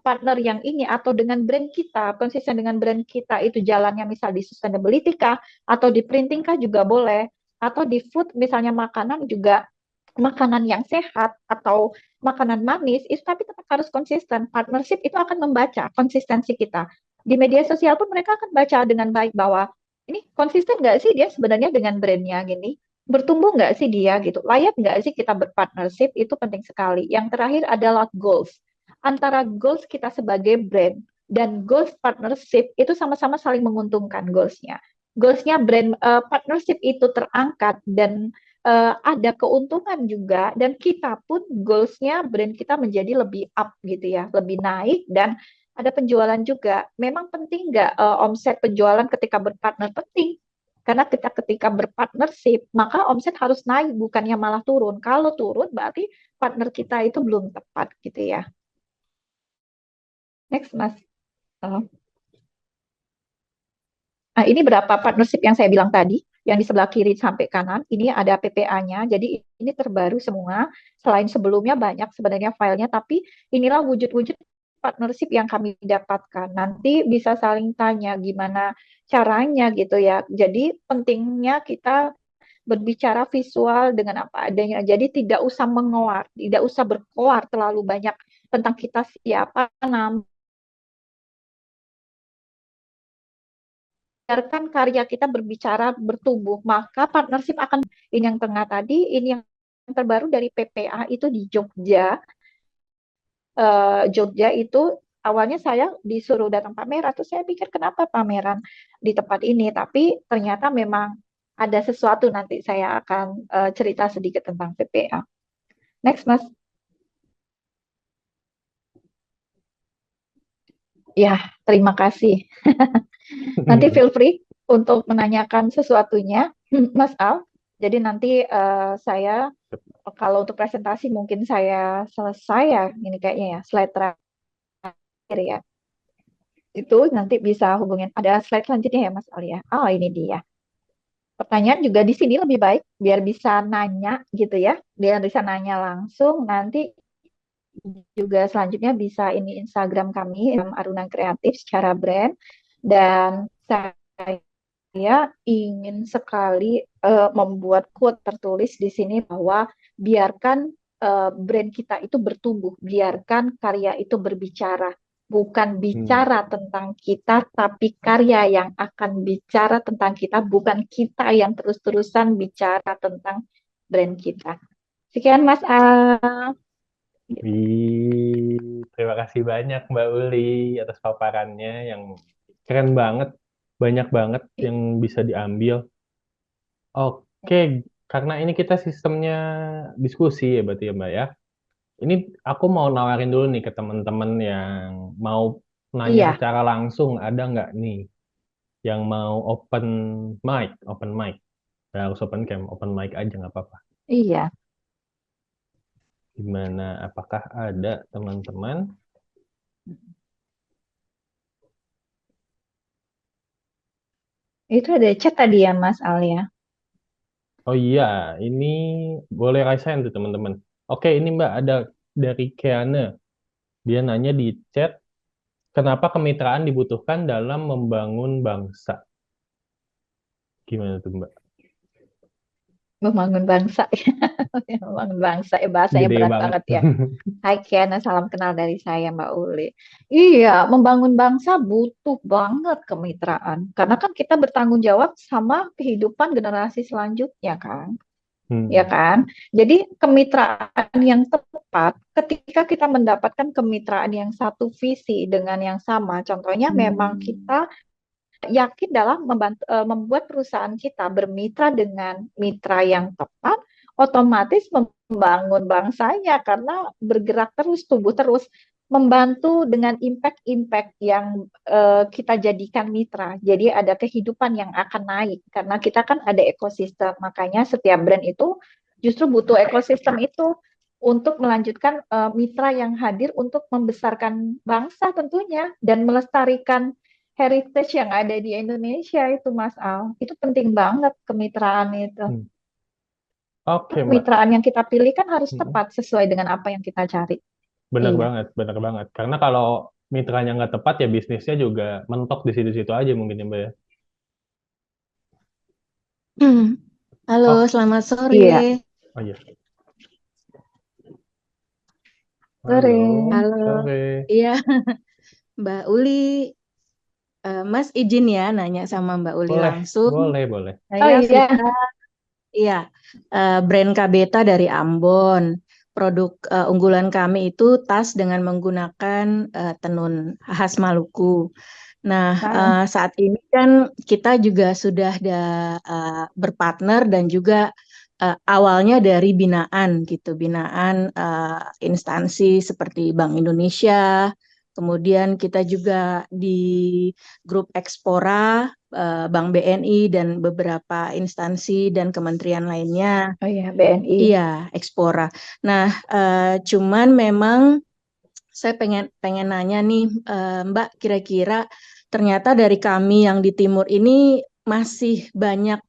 partner yang ini atau dengan brand kita, konsisten dengan brand kita itu jalannya misal di sustainability kah, atau di printing kah juga boleh, atau di food misalnya makanan juga, makanan yang sehat atau makanan manis, itu tapi tetap harus konsisten. Partnership itu akan membaca konsistensi kita. Di media sosial pun mereka akan baca dengan baik bahwa ini konsisten nggak sih dia sebenarnya dengan brandnya gini. bertumbuh nggak sih dia gitu, layak nggak sih kita berpartnership, itu penting sekali. Yang terakhir adalah goals. Antara goals kita sebagai brand dan goals partnership itu sama-sama saling menguntungkan goalsnya. Goalsnya brand partnership itu terangkat dan ada keuntungan juga, dan kita pun goalsnya brand kita menjadi lebih up gitu ya, lebih naik, dan ada penjualan juga. Memang penting nggak omset penjualan ketika berpartner? Penting. Karena kita ketika berpartnership, maka omset harus naik, bukannya malah turun. Kalau turun, berarti partner kita itu belum tepat gitu ya. Next, Mas. Uh, Nah, ini berapa partnership yang saya bilang tadi, yang di sebelah kiri sampai kanan. Ini ada PPA-nya, jadi ini terbaru semua. Selain sebelumnya banyak sebenarnya filenya, tapi inilah wujud-wujud partnership yang kami dapatkan. Nanti bisa saling tanya gimana caranya gitu ya. Jadi pentingnya kita berbicara visual dengan apa adanya. Jadi tidak usah mengoar, tidak usah berkoar terlalu banyak tentang kita siapa, biarkan karya kita berbicara, bertumbuh, maka partnership akan. Ini yang tengah tadi, ini yang terbaru dari PPA itu di Jogja. Jogja itu awalnya saya disuruh datang pameran, terus saya pikir kenapa pameran di tempat ini, tapi ternyata memang ada sesuatu. Nanti saya akan cerita sedikit tentang PPA. Next, Mas. Ya, terima kasih. Nanti feel free untuk menanyakan sesuatunya, Mas Al. Jadi nanti saya, kalau untuk presentasi mungkin saya selesai ya, ini kayaknya ya, slide terakhir ya. Itu nanti bisa hubungin. Ada slide selanjutnya ya, Mas Al ya. Oh, ini dia. Pertanyaan juga di sini lebih baik, biar bisa nanya gitu ya. Biar bisa nanya langsung. Nanti juga selanjutnya bisa ini Instagram kami, Aruna Kreatif secara brand. Dan saya ingin sekali membuat quote tertulis di sini bahwa biarkan brand kita itu bertumbuh, biarkan karya itu berbicara, bukan bicara tentang kita, tapi karya yang akan bicara tentang kita, bukan kita yang terus-terusan bicara tentang brand kita. Sekian Mas A. Terima kasih banyak Mbak Uli atas paparannya yang keren banget, banyak banget yang bisa diambil. Oke, karena ini kita sistemnya diskusi ya berarti ya Mbak ya. Ini aku mau nawarin dulu nih ke teman-teman yang mau nanya Iya, secara langsung, ada nggak nih yang mau open mic, nggak harus open cam, open mic aja nggak apa-apa. iya. Gimana? Apakah ada teman-teman? Itu ada chat tadi ya Mas Alia. Oh iya, ini boleh rasain tuh teman-teman. Oke, ini Mbak ada dari Keane. Dia nanya di chat, kenapa kemitraan dibutuhkan dalam membangun bangsa? Gimana tuh Mbak? Membangun bangsa. Membangun bangsa, bahasanya Gede berat banget. banget ya. Hai Kiana, salam kenal dari saya Mbak Uli. Iya, membangun bangsa butuh banget kemitraan. Karena kan kita bertanggung jawab sama kehidupan generasi selanjutnya kan. Ya Hmm. kan? Jadi kemitraan yang tepat, ketika kita mendapatkan kemitraan yang satu visi dengan yang sama, contohnya memang kita yakin dalam membuat perusahaan kita bermitra dengan mitra yang tepat, otomatis membangun bangsanya karena bergerak terus, tumbuh terus, membantu dengan impact-impact yang kita jadikan mitra. Jadi ada kehidupan yang akan naik karena kita kan ada ekosistem. Makanya setiap brand itu justru butuh ekosistem itu untuk melanjutkan mitra yang hadir untuk membesarkan bangsa tentunya dan melestarikan heritage yang ada di Indonesia itu Mas Al. Itu penting banget kemitraan itu. Hmm. Oke Mbak. Kemitraan yang kita pilih kan harus Hmm. tepat sesuai dengan apa yang kita cari. Benar Iya. banget, benar banget. Karena kalau mitranya nggak tepat ya bisnisnya juga mentok di situ-situ aja mungkin ya Mbak ya. Hmm. Halo, Oh, selamat sore. Iya. oh iya. Sore. Halo, Halo, sore. iya Mbak Uli. Mas izin ya nanya sama Mbak Uli Boleh, langsung. boleh, boleh. Oh Saya iya. Vita, Iya, brand Kabeta dari Ambon. Produk unggulan kami itu tas dengan menggunakan tenun khas Maluku. Nah, Nah, saat ini kan kita juga sudah berpartner dan juga awalnya dari binaan gitu, binaan instansi seperti Bank Indonesia. Kemudian kita juga di grup Ekspora, Bank BNI dan beberapa instansi dan kementerian lainnya. oh iya, BNI. Iya, Ekspora. Nah, cuman memang saya pengen nanya nih, Mbak, kira-kira ternyata dari kami yang di timur ini masih banyak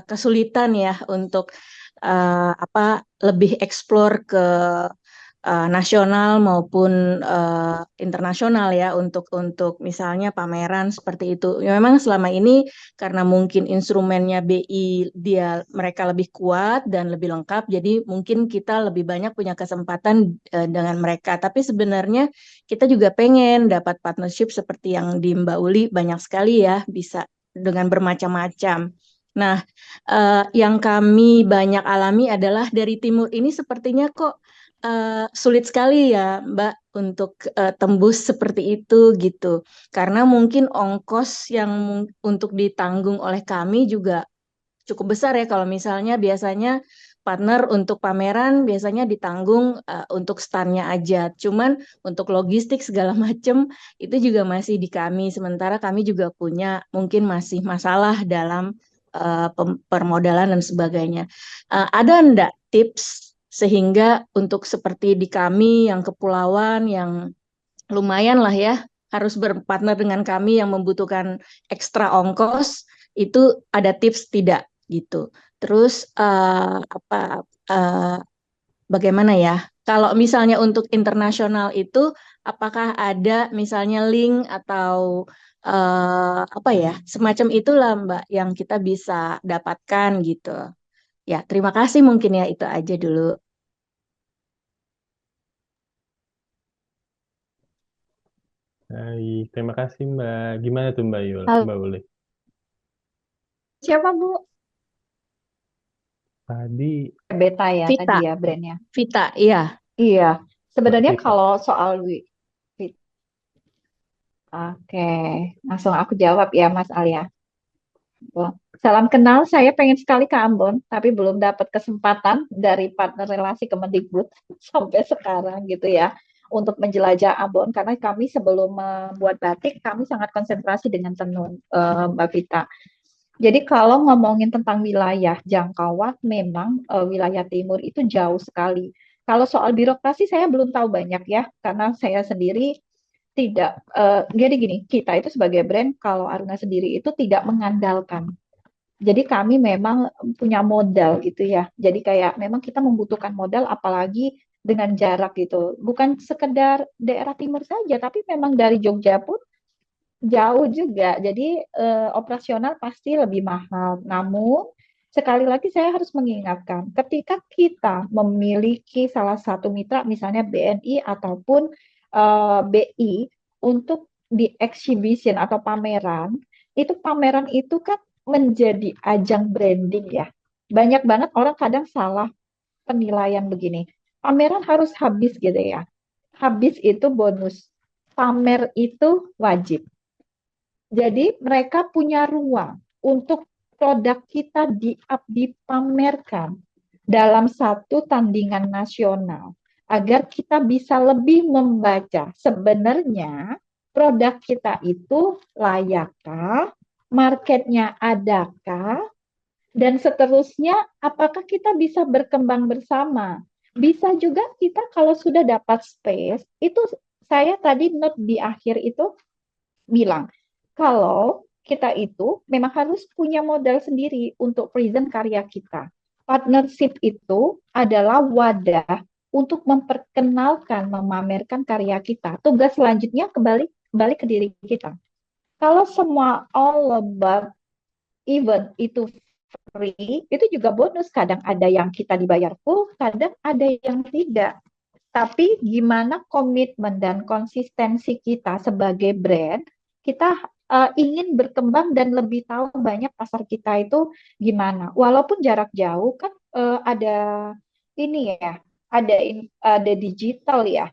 kesulitan ya untuk lebih eksplor ke nasional maupun internasional ya untuk misalnya pameran seperti itu. Ya, memang selama ini karena mungkin instrumennya BI mereka lebih kuat dan lebih lengkap, jadi mungkin kita lebih banyak punya kesempatan dengan mereka. Tapi sebenarnya kita juga pengen dapat partnership seperti yang di Mbak Uli banyak sekali ya, bisa dengan bermacam-macam. Nah, yang kami banyak alami adalah dari timur ini sepertinya kok sulit sekali ya, Mbak, untuk tembus seperti itu gitu. Karena mungkin ongkos yang untuk ditanggung oleh kami juga cukup besar ya. Kalau misalnya biasanya partner untuk pameran biasanya ditanggung untuk startnya aja. Cuman untuk logistik segala macam itu juga masih di kami. Sementara kami juga punya mungkin masih masalah dalam permodalan dan sebagainya. Ada enggak tips sehingga untuk seperti di kami yang kepulauan yang lumayan lah ya harus berpartner dengan kami yang membutuhkan ekstra ongkos itu ada tips tidak gitu. Terus eh, bagaimana ya? Kalau misalnya untuk internasional itu apakah ada misalnya link atau apa ya semacam itulah Mbak yang kita bisa dapatkan gitu. Ya, terima kasih mungkin ya itu aja dulu. Baik, terima kasih Mbak. Gimana tuh Mbak Yul, Halo, Mbak Uli? siapa Bu? Tadi Beta ya tadi Vita, ya brandnya. Vita, iya. Iya, Mbak sebenarnya Vita. kalau soal oke, langsung aku jawab ya Mas Alia. Wah, salam kenal, saya pengen sekali ke Ambon, tapi belum dapat kesempatan dari partner relasi Kemendikbud sampai sekarang gitu ya, untuk menjelajah Ambon, karena kami sebelum membuat batik, kami sangat konsentrasi dengan tenun, Mbak Vita. Jadi kalau ngomongin tentang wilayah jangkauan, memang wilayah timur itu jauh sekali. Kalau soal birokrasi saya belum tahu banyak ya, karena saya sendiri tidak, jadi gini, kita itu sebagai brand, kalau Aruna sendiri itu tidak mengandalkan. Jadi kami memang punya modal gitu ya. Jadi kayak memang kita membutuhkan modal apalagi dengan jarak gitu. Bukan sekedar daerah timur saja, tapi memang dari Jogja pun jauh juga. Jadi operasional pasti lebih mahal. Namun sekali lagi saya harus mengingatkan, ketika kita memiliki salah satu mitra, misalnya BNI ataupun BI, untuk di exhibition atau pameran itu kan menjadi ajang branding ya. Banyak banget orang kadang salah penilaian begini. Pameran harus habis gitu ya. Habis itu bonus. Pamer itu wajib. Jadi mereka punya ruang untuk produk kita dipamerkan dalam satu tandingan nasional agar kita bisa lebih membaca sebenarnya produk kita itu layakkah, marketnya adakah, dan seterusnya apakah kita bisa berkembang bersama. Bisa juga kita kalau sudah dapat space, itu saya tadi note di akhir itu bilang, kalau kita itu memang harus punya modal sendiri untuk present karya kita. Partnership itu adalah wadah untuk memperkenalkan, memamerkan karya kita. Tugas selanjutnya kembali ke diri kita. Kalau semua all about event itu free, itu juga bonus. Kadang ada yang kita dibayar full, kadang ada yang tidak. Tapi gimana komitmen dan konsistensi kita sebagai brand, kita ingin berkembang dan lebih tahu banyak pasar kita itu gimana. Walaupun jarak jauh kan ada ini ya, ada digital ya.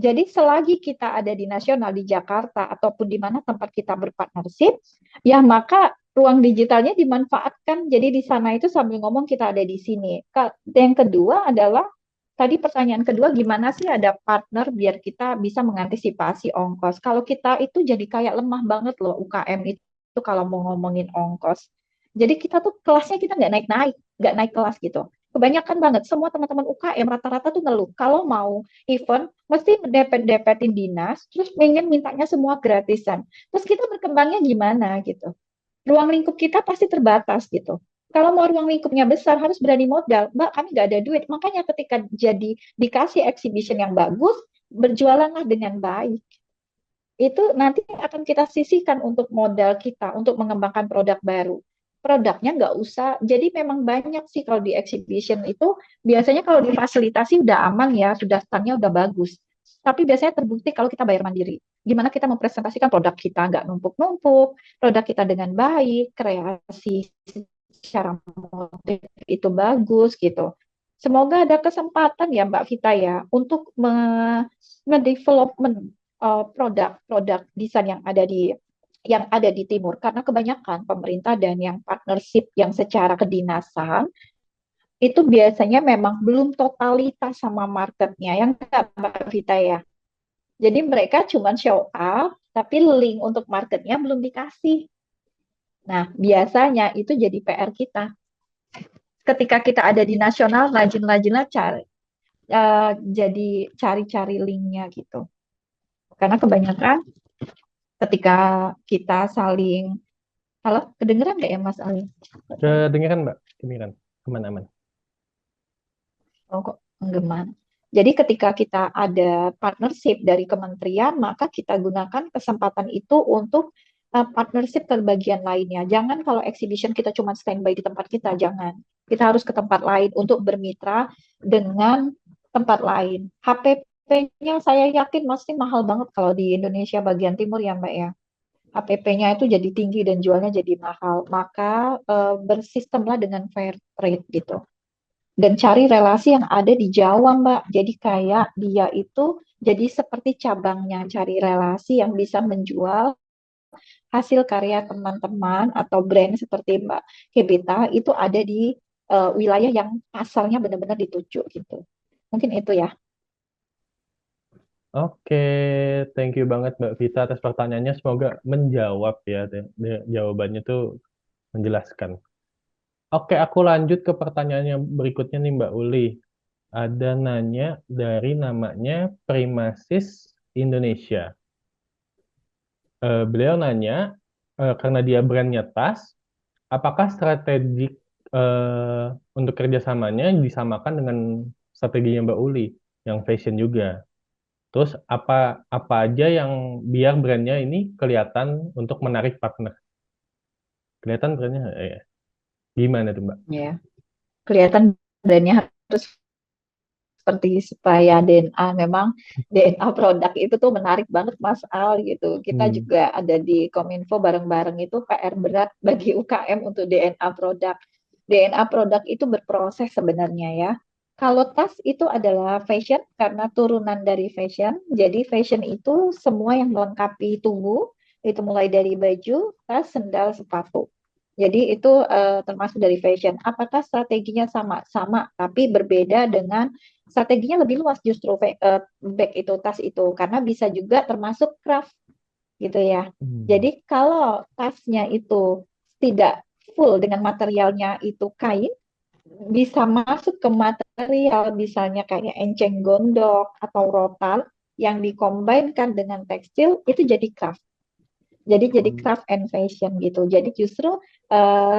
Jadi selagi kita ada di nasional di Jakarta ataupun di mana tempat kita berpartnership, ya maka ruang digitalnya dimanfaatkan. Jadi di sana itu sambil ngomong kita ada di sini. Yang kedua adalah tadi pertanyaan kedua gimana sih ada partner biar kita bisa mengantisipasi ongkos. Kalau kita itu jadi kayak lemah banget loh UKM itu kalau mau ngomongin ongkos. Jadi kita tuh kelasnya kita nggak naik kelas gitu. Kebanyakan banget semua teman-teman UKM rata-rata tuh ngeluh kalau mau event mesti depet-depetin dinas, terus pengen mintanya semua gratisan. Terus kita berkembangnya gimana gitu. Ruang lingkup kita pasti terbatas gitu. Kalau mau ruang lingkupnya besar harus berani modal. Mbak, kami nggak ada duit. Makanya ketika jadi dikasih exhibition yang bagus, berjualanlah dengan baik. Itu nanti akan kita sisihkan untuk modal kita, untuk mengembangkan produk baru. Produknya nggak usah, jadi memang banyak sih kalau di exhibition itu, biasanya kalau difasilitasi udah aman ya, sudah standnya udah bagus. Tapi biasanya terbukti kalau kita bayar mandiri. Gimana kita mempresentasikan produk kita, nggak numpuk-numpuk, produk kita dengan baik, kreasi secara motif itu bagus gitu. Semoga ada kesempatan ya Mbak Vita ya untuk mendevelopment produk-produk desain yang ada di timur karena kebanyakan pemerintah dan yang partnership yang secara kedinasan itu biasanya memang belum totalitas sama marketnya yang enggak Mbak Vita ya. Jadi mereka cuma show up tapi link untuk marketnya belum dikasih. Nah, biasanya itu jadi PR kita. Ketika kita ada di nasional, rajin-rajinlah jadi cari-cari linknya gitu. Karena kebanyakan ketika kita saling, halo, kedengeran nggak ya Mas Ali? Kedengeran Mbak, kedengeran, aman-aman. Oh, kok enggeman. Jadi ketika kita ada partnership dari kementerian, maka kita gunakan kesempatan itu untuk partnership ke bagian lainnya. Jangan kalau exhibition kita cuma standby di tempat kita, jangan. Kita harus ke tempat lain untuk bermitra dengan tempat lain. HPP-nya saya yakin masih mahal banget kalau di Indonesia bagian timur ya Mbak ya. HPP-nya itu jadi tinggi dan jualnya jadi mahal. Maka bersistemlah dengan fair trade gitu. Dan cari relasi yang ada di Jawa, Mbak. Jadi kayak dia itu jadi seperti cabangnya, cari relasi yang bisa menjual hasil karya teman-teman atau brand seperti Mbak Kebita itu ada di wilayah yang pasarnya benar-benar dituju gitu. Mungkin itu ya. Oke, thank you banget Mbak Vita atas pertanyaannya. Semoga menjawab ya, jawabannya tuh menjelaskan. Oke, aku lanjut ke pertanyaan yang berikutnya nih Mbak Uli. Ada nanya dari namanya Primasis Indonesia. Beliau nanya, karena dia brandnya tas, apakah strategik untuk kerjasamanya disamakan dengan strateginya Mbak Uli, yang fashion juga? Terus apa apa aja yang biar brandnya ini kelihatan untuk menarik partner? Kelihatan brandnya gimana tuh Mbak? Ya, kelihatan brandnya harus seperti supaya DNA memang DNA produk itu tuh menarik banget Mas Al gitu. Kita Hmm. juga ada di Kominfo bareng-bareng itu PR berat bagi UKM untuk DNA produk. DNA produk itu berproses sebenarnya ya. Kalau tas itu adalah fashion karena turunan dari fashion. Jadi fashion itu semua yang melengkapi tubuh, itu mulai dari baju, tas, sendal, sepatu. Jadi itu termasuk dari fashion. Apakah strateginya sama? Sama, tapi berbeda dengan strateginya lebih luas justru bag itu, tas itu. Karena bisa juga termasuk craft gitu ya. Jadi kalau tasnya itu tidak full dengan materialnya itu kain, bisa masuk ke material misalnya kayak enceng gondok atau rotan yang dikombinkan dengan tekstil itu jadi craft. Jadi craft and fashion gitu. Jadi justru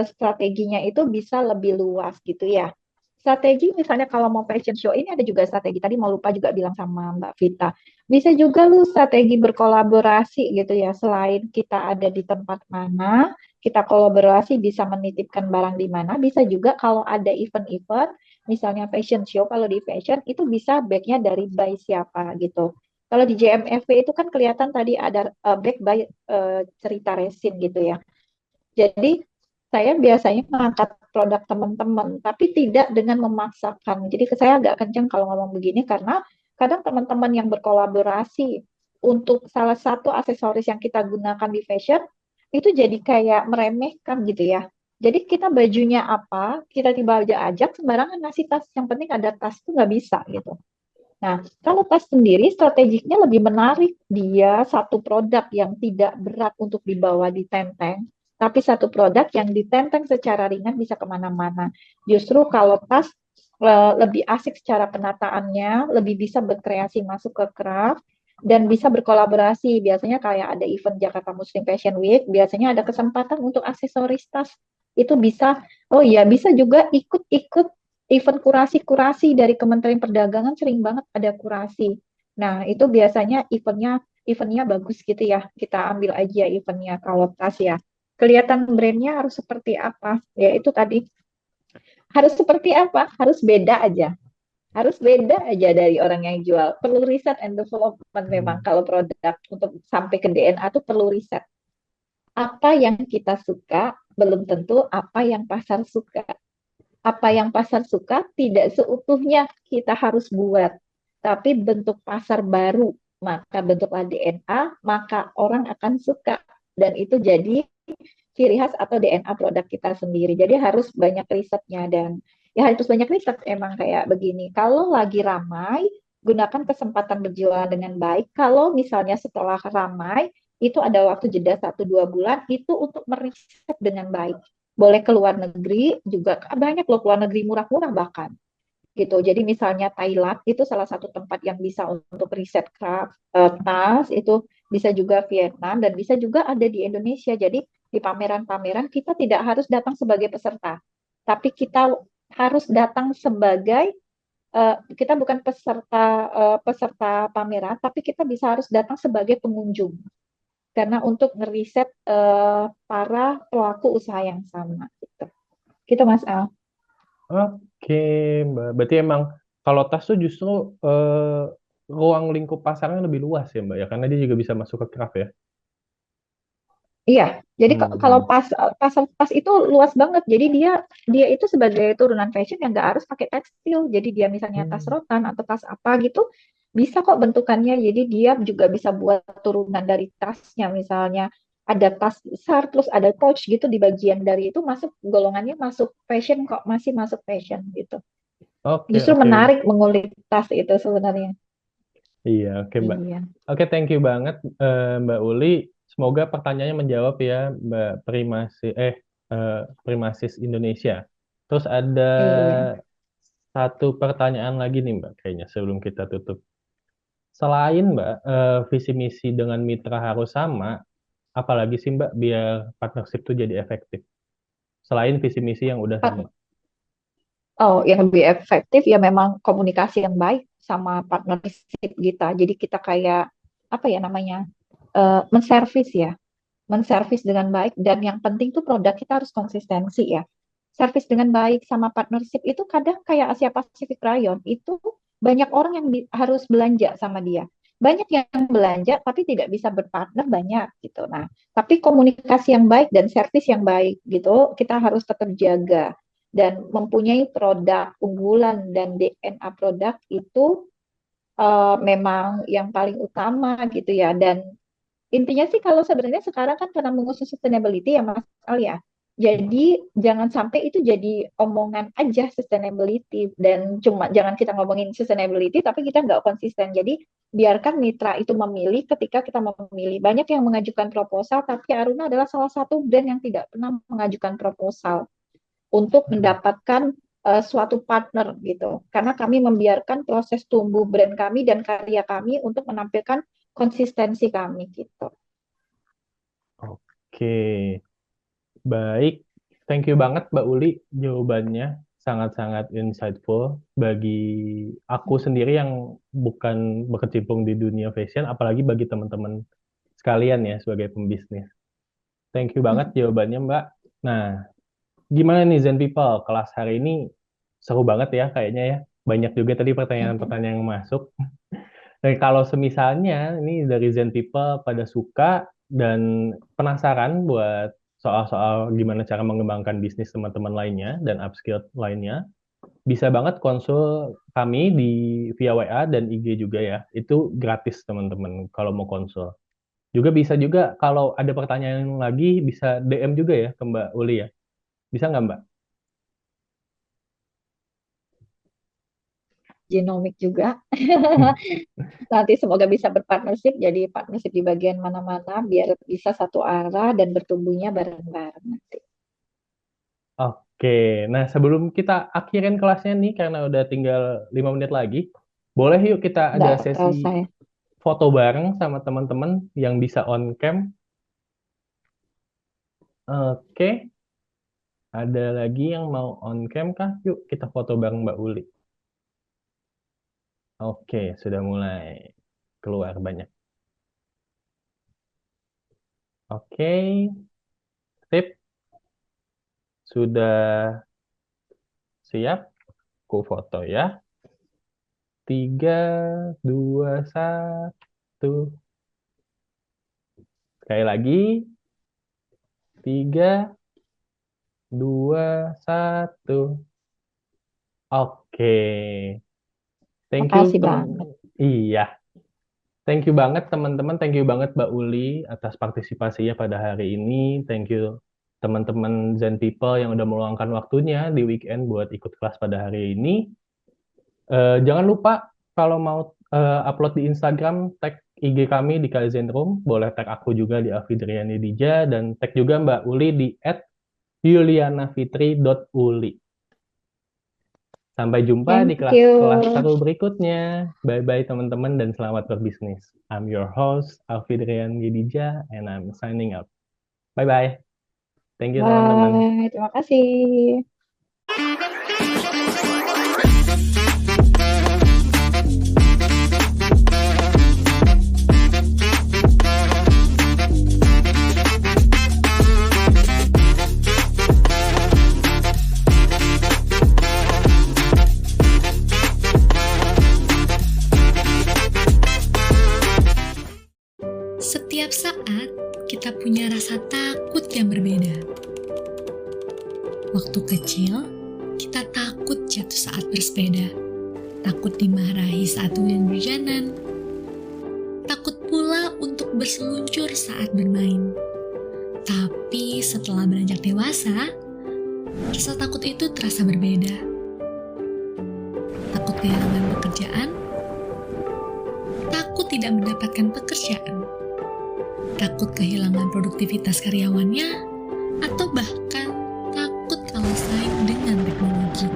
strateginya itu bisa lebih luas gitu ya. Strategi misalnya kalau mau fashion show ini ada juga strategi. Tadi mau lupa juga bilang sama Mbak Vita. Bisa juga lu strategi berkolaborasi gitu ya. Selain kita ada di tempat mana, kita kolaborasi bisa menitipkan barang di mana. Bisa juga kalau ada event-event, misalnya fashion show, kalau di fashion itu bisa backnya dari by siapa gitu. Kalau di JMFW itu kan kelihatan tadi ada back by cerita resin gitu ya. Jadi saya biasanya mengangkat produk teman-teman, tapi tidak dengan memaksakan. Jadi saya agak kencang kalau ngomong begini karena kadang teman-teman yang berkolaborasi untuk salah satu aksesoris yang kita gunakan di fashion itu jadi kayak meremehkan gitu ya. Jadi kita bajunya apa, kita tiba aja ajak sembarangan ngasih tas. Yang penting ada tas itu nggak bisa gitu. Nah, kalau tas sendiri strateginya lebih menarik. Dia satu produk yang tidak berat untuk dibawa di tenteng, tapi satu produk yang ditenteng secara ringan bisa kemana-mana. Justru kalau tas lebih asik secara penataannya, lebih bisa berkreasi masuk ke craft, dan bisa berkolaborasi. Biasanya kayak ada event Jakarta Muslim Fashion Week, biasanya ada kesempatan untuk aksesoris tas. Itu bisa, oh iya, bisa juga ikut-ikut event kurasi-kurasi dari Kementerian Perdagangan sering banget ada kurasi. Nah, itu biasanya eventnya bagus gitu ya. Kita ambil aja eventnya kalau tas ya. Kelihatan brandnya harus seperti apa? Ya itu tadi. Harus seperti apa? Harus beda aja. Harus beda aja dari orang yang jual. Perlu riset and development memang Hmm. kalau produk untuk sampai ke DNA tuh perlu riset. Apa yang kita suka belum tentu apa yang pasar suka. Apa yang pasar suka tidak seutuhnya kita harus buat, tapi bentuk pasar baru, maka bentuklah DNA, maka orang akan suka. Dan itu jadi ciri khas atau DNA produk kita sendiri. Jadi harus banyak risetnya dan ya harus banyak riset emang kayak begini. Kalau lagi ramai, gunakan kesempatan berjualan dengan baik. Kalau misalnya setelah ramai, itu ada waktu jeda 1-2 bulan, itu untuk meriset dengan baik. Boleh ke luar negeri juga banyak loh keluar negeri murah-murah bahkan gitu. Jadi misalnya Thailand itu salah satu tempat yang bisa untuk riset craft tas itu bisa juga Vietnam dan bisa juga ada di Indonesia. Jadi di pameran-pameran kita tidak harus datang sebagai peserta, tapi kita harus datang sebagai kita bukan peserta pameran, tapi kita bisa harus datang sebagai pengunjung karena untuk ngeriset para pelaku usaha yang sama gitu. Gitu Mas Al. Oke, Mbak. Berarti emang kalau tas tuh justru eh, ruang lingkup pasarnya lebih luas ya, Mbak ya, karena dia juga bisa masuk ke craft ya. Iya, jadi kalau Hmm. pas itu luas banget. Jadi dia dia itu sebagai turunan fashion yang nggak harus pakai tekstil. Jadi dia misalnya tas Hmm. rotan atau tas apa gitu bisa kok bentukannya. Jadi dia juga bisa buat turunan dari tasnya. Misalnya ada tas besar terus ada pouch gitu di bagian dari itu masuk golongannya masuk fashion kok masih masuk fashion gitu. Oke, Justru oke. menarik mengulik tas itu sebenarnya. Iya, oke, Mbak. Iya. Oke, thank you banget, Mbak Uli. Semoga pertanyaannya menjawab ya, Mbak Primasis Indonesia. Terus ada Iya. satu pertanyaan lagi nih, Mbak, kayaknya sebelum kita tutup. Selain Mbak, visi misi dengan mitra harus sama, apalagi sih Mbak biar partnership itu jadi efektif? Selain visi misi yang udah sama. Oh, yang lebih efektif ya memang komunikasi yang baik sama partnership kita. Jadi kita kayak apa ya namanya menservis ya, menservis dengan baik dan yang penting tuh produk kita harus konsistensi ya. Servis dengan baik sama partnership itu kadang kayak Asia Pacific Rayon itu banyak orang yang harus belanja sama dia. Banyak yang belanja tapi tidak bisa berpartner banyak gitu. Nah, tapi komunikasi yang baik dan servis yang baik gitu kita harus tetap jaga dan mempunyai produk unggulan dan DNA produk itu memang yang paling utama gitu ya. Dan intinya sih kalau sebenarnya sekarang kan karena mengusung sustainability ya Mas Al ya. Jadi jangan sampai itu jadi omongan aja sustainability dan cuma jangan kita ngomongin sustainability tapi kita nggak konsisten. Jadi biarkan mitra itu memilih ketika kita memilih. Banyak yang mengajukan proposal tapi Aruna adalah salah satu brand yang tidak pernah mengajukan proposal untuk mendapatkan suatu partner gitu. Karena kami membiarkan proses tumbuh brand kami dan karya kami untuk menampilkan konsistensi kami gitu. Oke, baik. Thank you banget Mbak Uli, jawabannya sangat-sangat insightful bagi aku sendiri yang bukan berkecimpung di dunia fashion, apalagi bagi teman-teman sekalian ya sebagai pembisnis. Thank you banget jawabannya Mbak. Nah, gimana nih Zen People? Kelas hari ini seru banget ya kayaknya ya. Banyak juga tadi pertanyaan-pertanyaan yang masuk. Dan kalau semisalnya ini dari Zen People pada suka dan penasaran buat soal-soal gimana cara mengembangkan bisnis teman-teman lainnya dan upskill lainnya, bisa banget konsul kami di via WA dan IG juga ya. Itu gratis teman-teman kalau mau konsul. Juga bisa juga kalau ada pertanyaan lagi bisa DM juga ya ke Mbak Uli ya. Bisa nggak Mbak? Genomik juga. Nanti semoga bisa berpartnership, jadi partnership di bagian mana-mana biar bisa satu arah dan bertumbuhnya bareng-bareng nanti. Oke, nah sebelum kita akhirin kelasnya nih karena udah tinggal 5 menit lagi, boleh yuk kita ada Nggak sesi terasa ya. foto bareng sama teman-teman yang bisa on cam. Oke, ada lagi yang mau on cam kah? Yuk kita foto bareng Mbak Uli. Oke, sudah mulai keluar banyak. Oke, sip. Sudah siap? Ku foto ya. 3, 2, 1. Sekali lagi. 3, 2, 1. Oke. Thank you, Makasih banget. Iya. Thank you banget teman-teman. Thank you banget Mbak Uli atas partisipasinya pada hari ini. Thank you teman-teman Zen People yang udah meluangkan waktunya di weekend buat ikut kelas pada hari ini. Jangan lupa kalau mau upload di Instagram, tag IG kami di Kaizen Room. Boleh tag aku juga di Alfidriani Dija dan tag juga Mbak Uli di @yulianafitri.uli. Sampai jumpa di Thank kelas-kelas you. seru berikutnya. Bye-bye teman-teman dan selamat berbisnis. I'm your host, Alfidriani Dija, and I'm signing up. Bye-bye. Thank you teman-teman. Bye. Terima kasih. Setiap saat kita punya rasa takut yang berbeda. Waktu kecil, kita takut jatuh saat bersepeda, takut dimarahi saat hujan-hujanan, takut pula untuk berseluncur saat bermain. Tapi setelah beranjak dewasa, rasa takut itu terasa berbeda. Takut kehilangan pekerjaan, takut tidak mendapatkan pekerjaan, takut kehilangan produktivitas karyawannya, atau bahkan takut kalah saing dengan teknologi.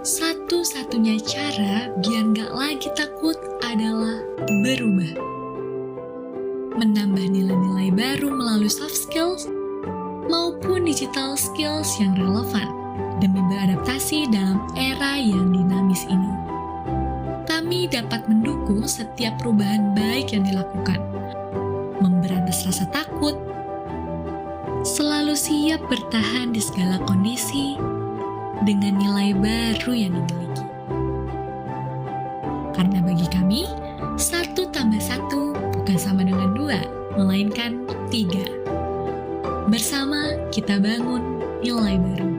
Satu-satunya cara biar nggak lagi takut adalah berubah. Menambah nilai-nilai baru melalui soft skills maupun digital skills yang relevan demi beradaptasi dalam era yang dinamis ini. Kami dapat mendukung setiap perubahan baik yang dilakukan, memberantas rasa takut, selalu siap bertahan di segala kondisi dengan nilai baru yang dimiliki. Karena bagi kami, 1 tambah 1 bukan sama dengan 2, melainkan 3. Bersama kita bangun nilai baru.